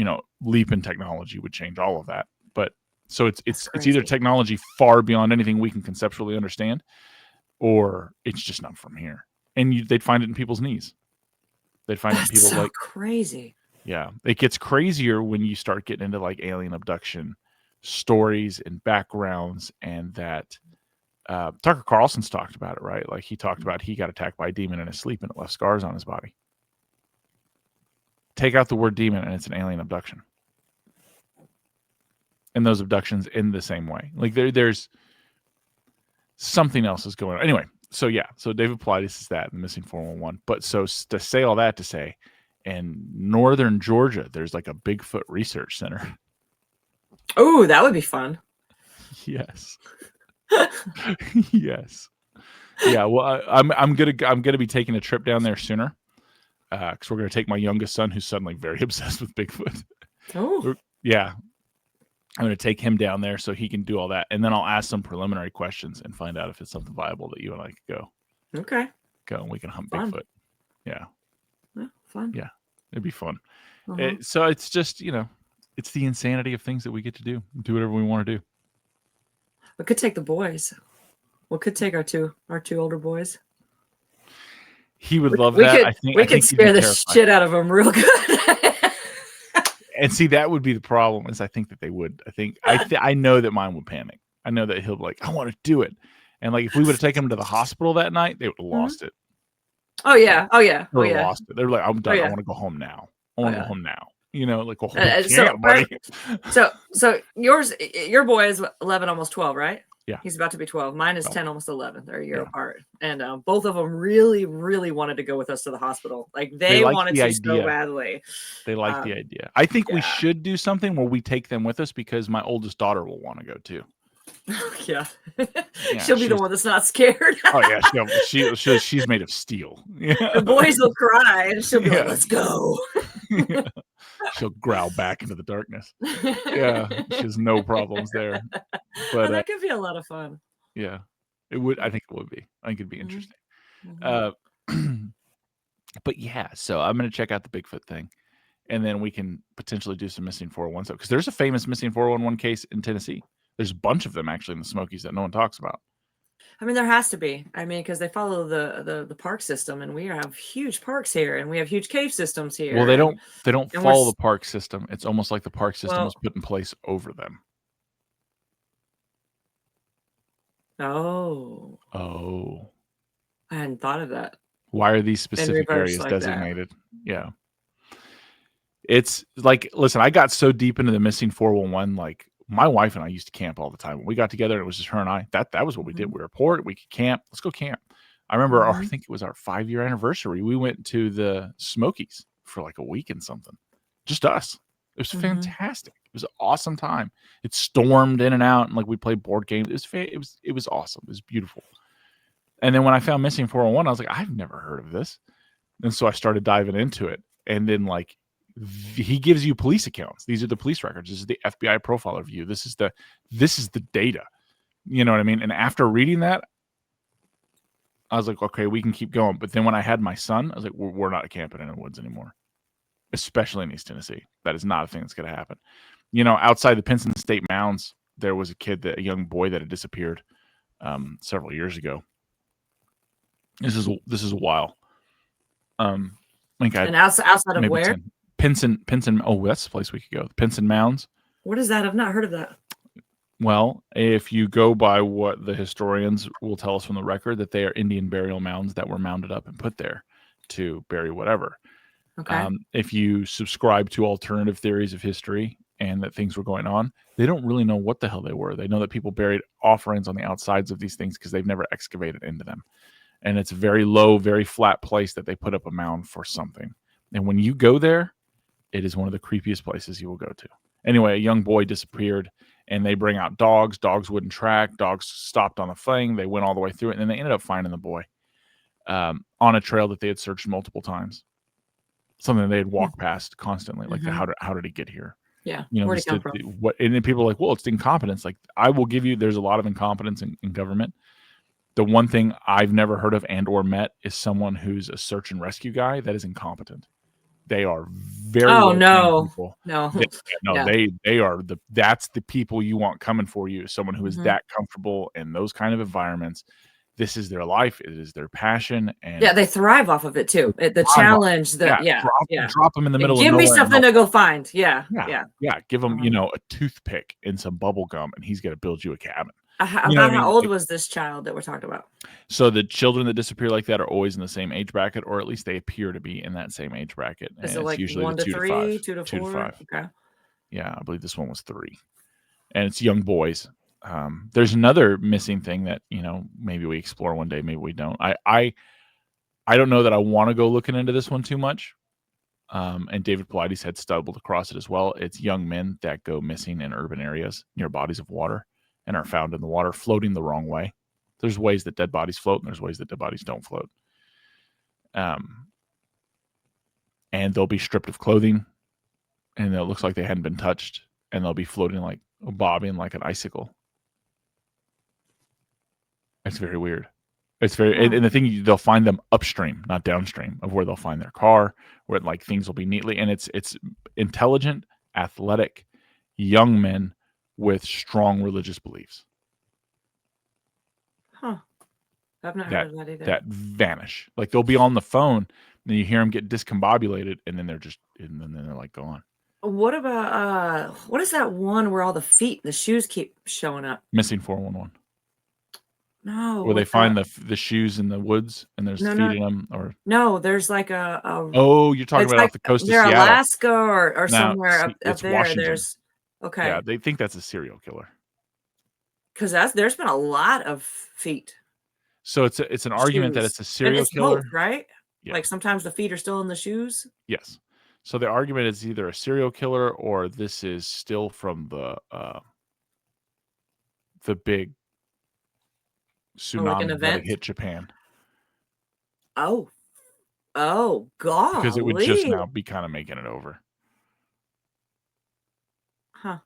leap in technology would change all of that. But so it's either technology far beyond anything we can conceptually understand, or it's just not from here. And they'd find it in people's knees. They'd find it in people like crazy. Yeah. It gets crazier when you start getting into like alien abduction stories and backgrounds, and that Tucker Carlson's talked about it, right? Like, he talked about he got attacked by a demon in his sleep, and it left scars on his body. Take out the word demon, and it's an alien abduction. And those abductions end the same way. Like, there's something else is going on. Anyway, so David Paulides is that, the Missing 411. But so to say all that to say, in northern Georgia, there's like a Bigfoot research center. Oh, that would be fun. Yes. Yes. Yeah. Well, I'm gonna be taking a trip down there sooner, because we're gonna take my youngest son, who's suddenly very obsessed with Bigfoot. Oh. Yeah. I'm gonna take him down there so he can do all that, and then I'll ask some preliminary questions and find out if it's something viable that you and I could go. Okay. Go, and we can hunt Fun. Bigfoot. Yeah. Fun. Yeah. It'd be fun. So it's just, it's the insanity of things that we get to do whatever we want to do. We could take the boys. We could take our two older boys. He would love that. We could scare the shit out of him real good. And see, that would be the problem, is I think that they would. I know that mine would panic. I know that he'll be like, I want to do it. And like, if we would have taken him to the hospital that night, they would have lost it. Oh yeah. Oh yeah. They would have lost it. They're like, I'm done. I want to go home now. I want to go home now. Like, well, buddy. So your boy is 11, almost 12, right? Yeah. He's about to be 12. Mine is 10, almost 11. They're a year apart. And both of them really, really wanted to go with us to the hospital. Like, they wanted to so badly. They like the idea. I think we should do something where we take them with us, because my oldest daughter will want to go too. Yeah. She'll be the one that's not scared. Oh yeah, she's made of steel. Yeah. The boys will cry, and she'll be like, "Let's go." She'll growl back into the darkness. Yeah, she has no problems there. But that could be a lot of fun. Yeah, it would. I think it would be. I think it'd be interesting. But yeah, so I'm gonna check out the Bigfoot thing, and then we can potentially do some Missing 411 stuff, because there's a famous Missing 411 case in Tennessee. There's a bunch of them actually in the Smokies that no one talks about. I mean, there has to be. I mean, because they follow the park system, and we have huge parks here, and we have huge cave systems Well, here, they and don't and we're follow the park system. It's almost like the park system was well. put in place over them. Oh, Oh. I hadn't thought of that Why are these in specific reverse areas like that. designated? Yeah. It's like, listen, I got so deep into the missing 411, like my wife and I used to camp all the time. When we got together, it was just her and I. That was what we did. Mhm, We were bored, we could camp. Let's go camp. I remember I mhm, think it was our 5-year anniversary. We went to the Smokies for like a week and something. Just us. It was mhm. fantastic. It was an awesome time. It stormed in and out, and like we played board games. It was awesome. It was beautiful. And then when I found missing 411, I was like, I've never heard of this. And so I started diving into it. And then like he gives you police accounts. These are the police records. This is the FBI profiler view. This is the data. You know what I mean? And after reading that, I was like, okay, we can keep going. But then when I had my son, I was like, we're not camping in the woods anymore, especially in East Tennessee. That is not a thing that's going to happen. You know, outside the Pinson State Mounds, there was a young boy that had disappeared several years ago. This is a while. I think I And outside of maybe where? 10. Pinson. Oh, that's the place we could go. The Pinson Mounds. What is that? I've not heard of that. Well, if you go by what the historians will tell us from the record, that they are Indian burial mounds that were mounded up and put there to bury whatever. Okay. If you subscribe to alternative theories of history and that things were going on, they don't really know what the hell they were. They know that people buried offerings on the outsides of these things because they've never excavated into them. And it's a very low, very flat place that they put up a mound for something. And when you go there, it is one of the creepiest places you will go to. Anyway, a young boy disappeared, and they bring out dogs. Dogs wouldn't track. Dogs stopped on the thing. They went all the way through it, and then they ended up finding the boy on a trail that they had searched multiple times. Something they had walked past constantly. Like, Mm-hmm. how did he get here? Yeah. You know, Where'd it come from? what? And then people are like, well, it's incompetence. Like, I will give you. There's a lot of incompetence in government. The one thing I've never heard of and or met is someone who's a search and rescue guy that is incompetent. They are very Oh well trained no, people. no, No, yeah. they are that's the people you want coming for you. Someone who is Hmm. that comfortable in those kind of environments. This is their life. It is their passion, and Yeah, they thrive off of it too. The thrive on challenge, it. Yeah, yeah. drop them in the And middle of give me nowhere, and something to go find. Yeah, yeah, yeah. yeah. Give him, Uh-huh. a toothpick and some bubble gum, and he's going to build you a cabin. You know what About I how mean? old Like, was this child that we're talking about? so the children that disappear like that are always in the same age bracket, or at least they appear to be in that same age bracket, Is and it it's like usually the 1 to 2 to 5, 3, 2 to 2 to 4? 5. Okay. Yeah, I believe this one was 3, and it's young boys. There's another missing thing that maybe we explore one day, maybe we don't. I don't know that I want to go looking into this one too much. And David Paulides had stumbled across it as well. It's young men that go missing in urban areas near bodies of water and are found in the water floating the wrong way. There's ways that dead bodies float, and there's ways that dead bodies don't float. And they'll be stripped of clothing, and it looks like they hadn't been touched, and they'll be floating like bobbing like an icicle. It's very weird. It's very, Oh. and the thing, they'll find them upstream, not downstream, of where they'll find their car, where like things will be neatly, and it's intelligent, athletic, young men with strong religious beliefs Huh. I've not heard that of that either. that vanish. Like they'll be on the phone, and you hear them get discombobulated, and then they're like gone. What about what is that one where all the shoes keep showing up? Missing 411, No, where they with find the shoes in the woods, and there's no, feet no, in them, or no, there's like oh, you're talking it's about like off the coast of near Seattle. Alaska or Now, somewhere see, up it's there. Washington. There's Yeah, okay, they think that's a serial killer. because there's been a lot of feet So it's an argument that shoes, it's a and serial it's both, killer. right? Yeah. Like sometimes the feet are still in the shoes. Yes. So the argument is either a serial killer or this is still from the big Oh, like an tsunami that had event. hit Japan, Oh, oh, because it would just golly, now be kind of making it over. huh?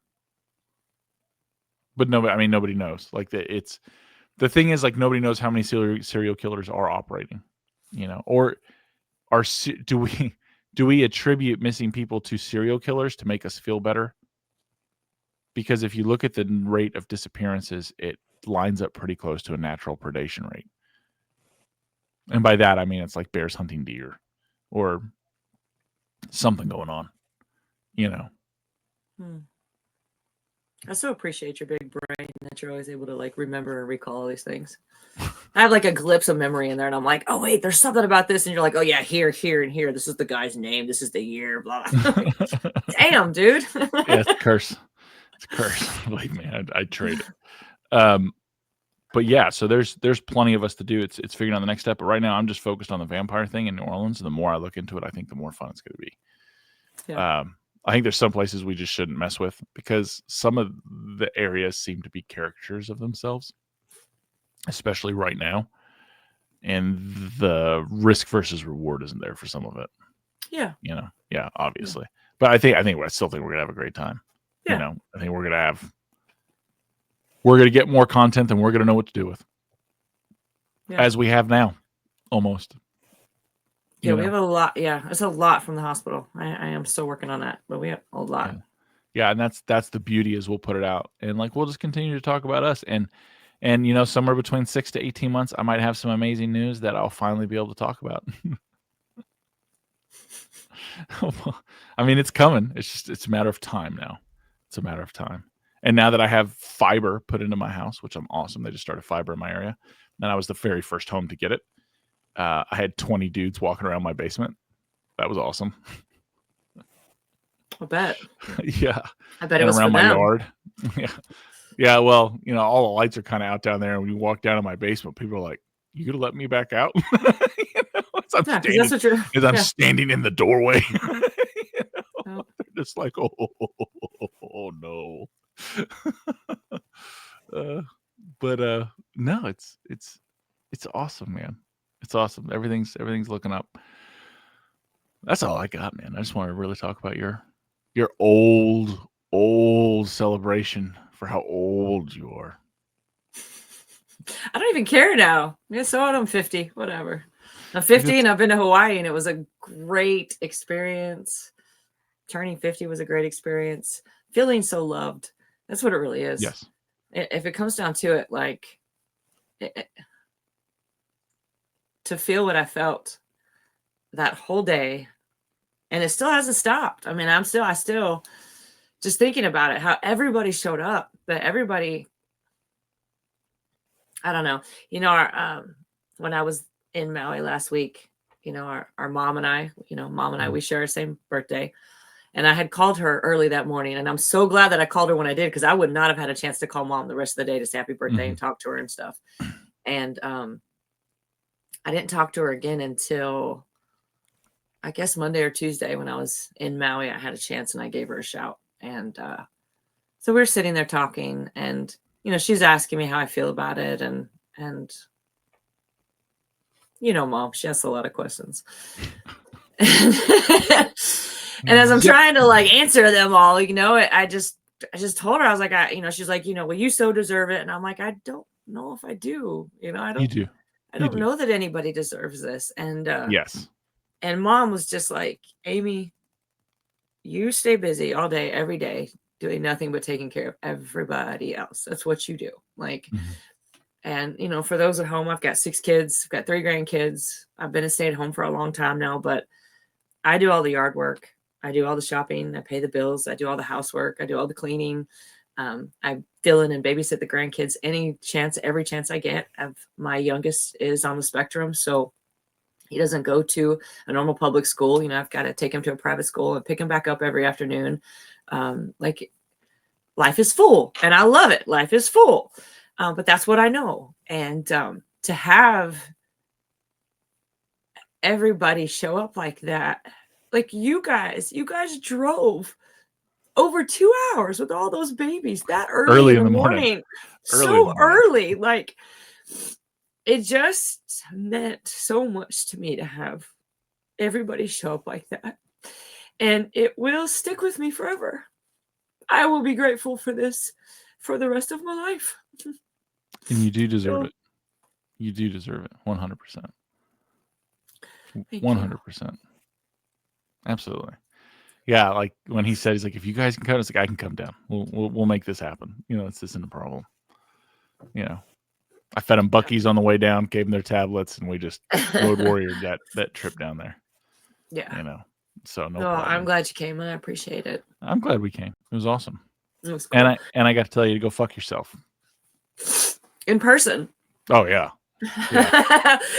But nobody, I mean, nobody knows. Like the thing is, like, nobody knows how many serial killers are operating, or do we attribute missing people to serial killers to make us feel better? because if you look at the rate of disappearances, it lines up pretty close to a natural predation rate. And by that, I mean it's like bears hunting deer or something going on, you know. I so appreciate your big brain that you're always able to like remember and recall all these things. I have like a glimpse of memory in there, and I'm like, oh wait, there's something about this, and you're like, oh yeah, here, and here. This is the guy's name. This is the year. Blah. Damn, dude. Yeah, it's a curse. It's a curse. Believe me, I'd trade it. But yeah, so there's plenty of us to do. It's figuring out the next step. But right now, I'm just focused on the vampire thing in New Orleans. And the more I look into it, I think the more fun it's going to be. Yeah. I think there's some places we just shouldn't mess with because some of the areas seem to be caricatures of themselves, especially right now. And the risk versus reward isn't there for some of it. Yeah. You know, yeah, obviously. Yeah. But I still think we're gonna have a great time. Yeah. You know, I think we're gonna get more content than we're gonna know what to do with. Yeah. As we have now, almost. Yeah, we have a lot. Yeah, it's a lot from the hospital. I am still working on that, but we have a lot. Yeah, and that's the beauty is we'll put it out and like we'll just continue to talk about us and you know somewhere between 6 to 18 months I might have some amazing news that I'll finally be able to talk about. I mean, it's coming. It's a matter of time now. It's a matter of time. And now that I have fiber put into my house, which I'm awesome, they just started fiber in my area, and I was the very first home to get it. I had 20 dudes walking around my basement. That was awesome. I bet. Yeah. I bet it was around for my them. yard. Yeah. Yeah. Well, you know, all the lights are kind of out down there, and when you walk down in my basement, people are like, "You gonna let me back out?" You know, I'm standing in the doorway. You know? They're just like, oh no. But no, it's awesome, man. It's awesome. Everything's looking up. That's all I got, man. I just want to really talk about your old celebration for how old you are. I don't even care now. Yeah, so I'm 50, whatever. I'm 50 and I've been to Hawaii and it was a great experience. Turning 50 was a great experience. Feeling so loved. That's what it really is. Yes. If it comes down to it, like to feel what I felt that whole day, and it still hasn't stopped. I mean, I still just thinking about it, how everybody showed up, but everybody, I don't know, you know, when I was in Maui last week, you know, our mom and I, we share the same birthday. And I had called her early that morning, and I'm so glad that I called her when I did, because I would not have had a chance to call mom the rest of the day to say happy birthday and talk to her and stuff. And I didn't talk to her again until, I guess, Monday or Tuesday when I was in Maui. I had a chance and I gave her a shout. And so we were sitting there talking, and, you know, she's asking me how I feel about it. And you know, mom, she asks a lot of questions. And as I'm trying to like answer them all, you know, I just told her, I was like, she's like, you know, well, you so deserve it. And I'm like, I don't know if I do, you know, I don't know that anybody deserves this. And yes. And mom was just like, Amy, you stay busy all day, every day, doing nothing but taking care of everybody else. That's what you do. Like, and, you know, for those at home, I've got 6 kids, I've got 3 grandkids. I've been a stay-at-home for a long time now, but I do all the yard work. I do all the shopping. I pay the bills. I do all the housework. I do all the cleaning. I fill in and babysit the grandkids every chance I get. My youngest is on the spectrum, so he doesn't go to a normal public school. You know, I've got to take him to a private school and pick him back up every afternoon. Like, life is full, and I love it. Life is full. But that's what I know. And to have everybody show up like that, like you guys drove over 2 hours with all those babies that early in the morning. Early. Like, it just meant so much to me to have everybody show up like that. And it will stick with me forever. I will be grateful for this for the rest of my life. And you do deserve it. You do deserve it. 100%. 100%. Absolutely. Yeah, like when he said, he's like, if you guys can come, it's like I can come down. We'll make this happen. This isn't a problem. I fed them Buc-ee's on the way down, gave them their tablets, and we just road warriored that trip down there. Yeah. So no No, problem. I'm glad you came. I appreciate it. I'm glad we came. It was awesome. It was cool. And I got to tell you to go fuck yourself. In person. Oh yeah.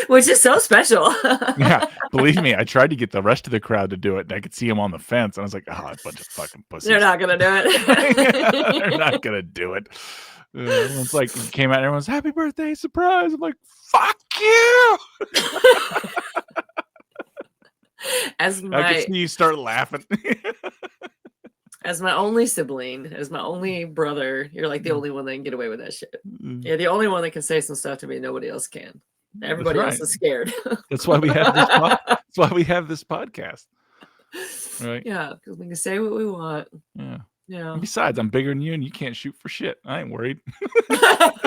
Which is so special. Yeah, believe me, I tried to get the rest of the crowd to do it, and I could see them on the fence, and I was like, "Oh, a bunch of fucking pussies." They're not gonna do it. They're not gonna do it. It's like it came out, and everyone's happy birthday, surprise. I'm like, "Fuck you!" I could see you start laughing. As my only sibling, as my only brother, you're like the only one that can get away with that shit. You're the only one that can say some stuff to me nobody else can. Everybody else is scared. That's why we have this. That's why we have this podcast, right? Yeah, because we can say what we want. Yeah. Yeah. And besides, I'm bigger than you, and you can't shoot for shit. I ain't worried. What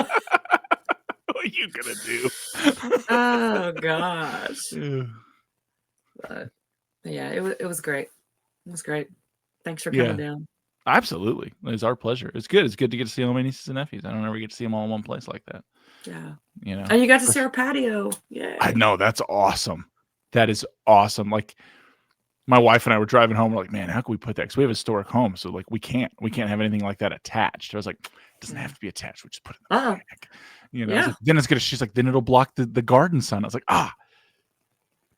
are you gonna do? Oh gosh. Yeah. But yeah, it was great. It was great. Thanks for coming down. Absolutely. It's our pleasure. It's good. It's good to get to see all my nieces and nephews. I don't ever get to see them all in one place like that. Yeah. And you got to see our patio. Yeah. I know. That's awesome. That is awesome. Like my wife and I were driving home. We're like, man, how can we put that? Because we have a historic home. So like we can't have anything like that attached. I was like, it doesn't have to be attached. We just put it in the back. Like, then it's gonna, she's like, then it'll block the garden sun. I was like,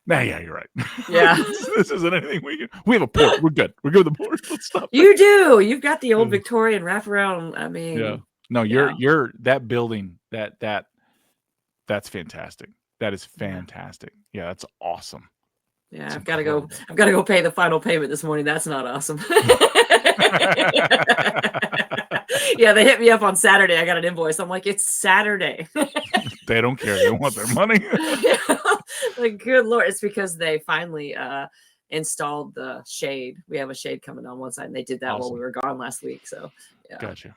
yeah, you're right. Yeah. This isn't anything we have a porch. We're good. We're good with the porch. Let's stop. You do. You've got the old Victorian wraparound. I mean, yeah. No, you're that building that's fantastic. That is fantastic. Yeah, that's awesome. Yeah, I've got to go pay the final payment this morning. That's not awesome. Yeah, they hit me up on Saturday. I got an invoice. I'm like, it's Saturday. They don't care. They want their money. Like, good Lord. It's because they finally installed the shade. We have a shade coming on one side, and they did that while we were gone last week. So, yeah. Gotcha.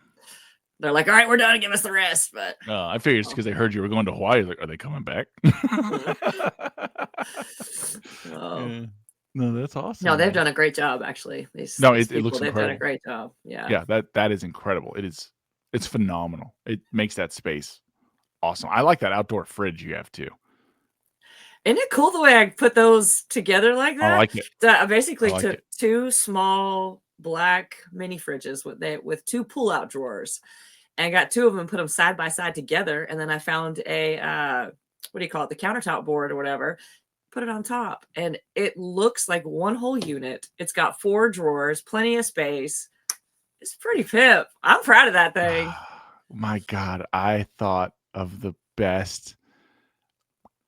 They're like, all right, we're done. Give us the rest. But I figured it's because they heard you were going to Hawaii. Like, are they coming back? No, that's awesome. No, they've done a great job, actually. It looks incredible. They've done a great job. Yeah. Yeah, that is incredible. It's phenomenal. It makes that space awesome. I like that outdoor fridge you have too. Isn't it cool the way I put those together like that? I like it. So I basically took two small black mini fridges with two pull-out drawers, and I got two of them and put them side by side together. And then I found a what do you call it? The countertop board or whatever. Put it on top, and it looks like one whole unit. It's got 4 drawers, plenty of space. It's pretty pip. I'm proud of that thing. My God, I thought of the best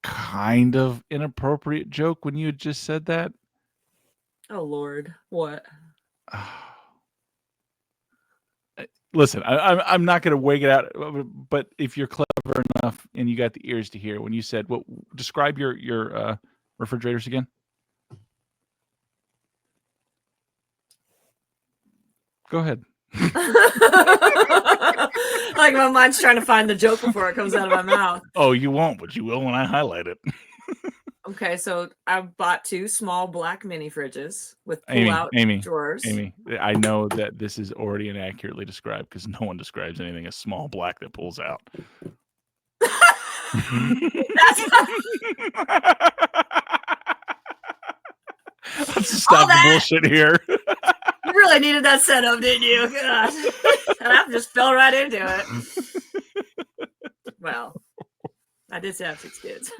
kind of inappropriate joke when you had just said that. Oh Lord, what? Listen, I'm not going to wake it out, but if you're clever enough and you got the ears to hear when you said, "What? Describe your refrigerators again." Go ahead. Like my mind's trying to find the joke before it comes out of my mouth. Oh, you won't, but you will when I highlight it. Okay, so I bought 2 small black mini fridges with pull-out drawers. Amy, I know that this is already inaccurately described because no one describes anything as small black that pulls out. Let's stop the bullshit here. You really needed that setup, didn't you? God. And I just fell right into it. Well, I did have 6 kids.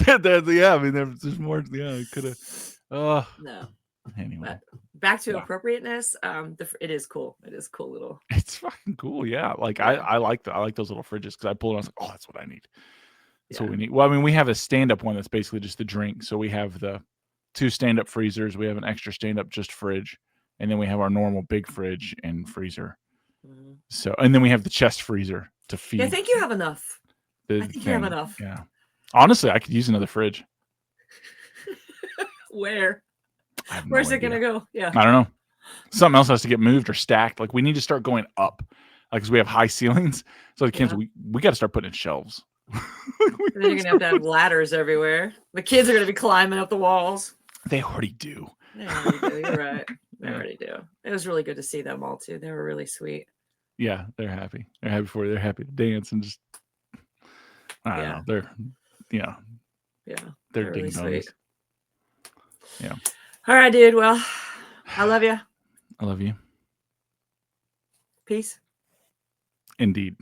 Yeah, I mean, there's more. Yeah, I could have. No. Anyway, but back to appropriateness. It is cool. It is cool little. It's fucking cool. Yeah, like I like those little fridges because I pulled it. I was like, oh, that's what I need. That's what we need. Well, I mean, we have a stand-up one that's basically just the drink. So we have the 2 stand-up freezers. We have an extra stand-up just fridge, and then we have our normal big fridge and freezer. Mm-hmm. So, and then we have the chest freezer to feed. Yeah, I think you have enough. I think you have enough. Yeah. Honestly, I could use another fridge. Where? Where's it gonna go? Yeah. I don't know. Something else has to get moved or stacked. Like we need to start going up. Like, because we have high ceilings. So the kids, we got to start putting in shelves. And then you're gonna have to have ladders everywhere. The kids are gonna be climbing up the walls. They already do. They already do. You're right. They Yeah. already do. It was really good to see them all too. They were really sweet. Yeah, they're happy. They're happy for you. They're happy to dance and just I don't Yeah. know. They're Yeah. they're They're really ding dongs. sweet. Yeah. All right, dude. Well, I love you. I love you. Peace. Indeed.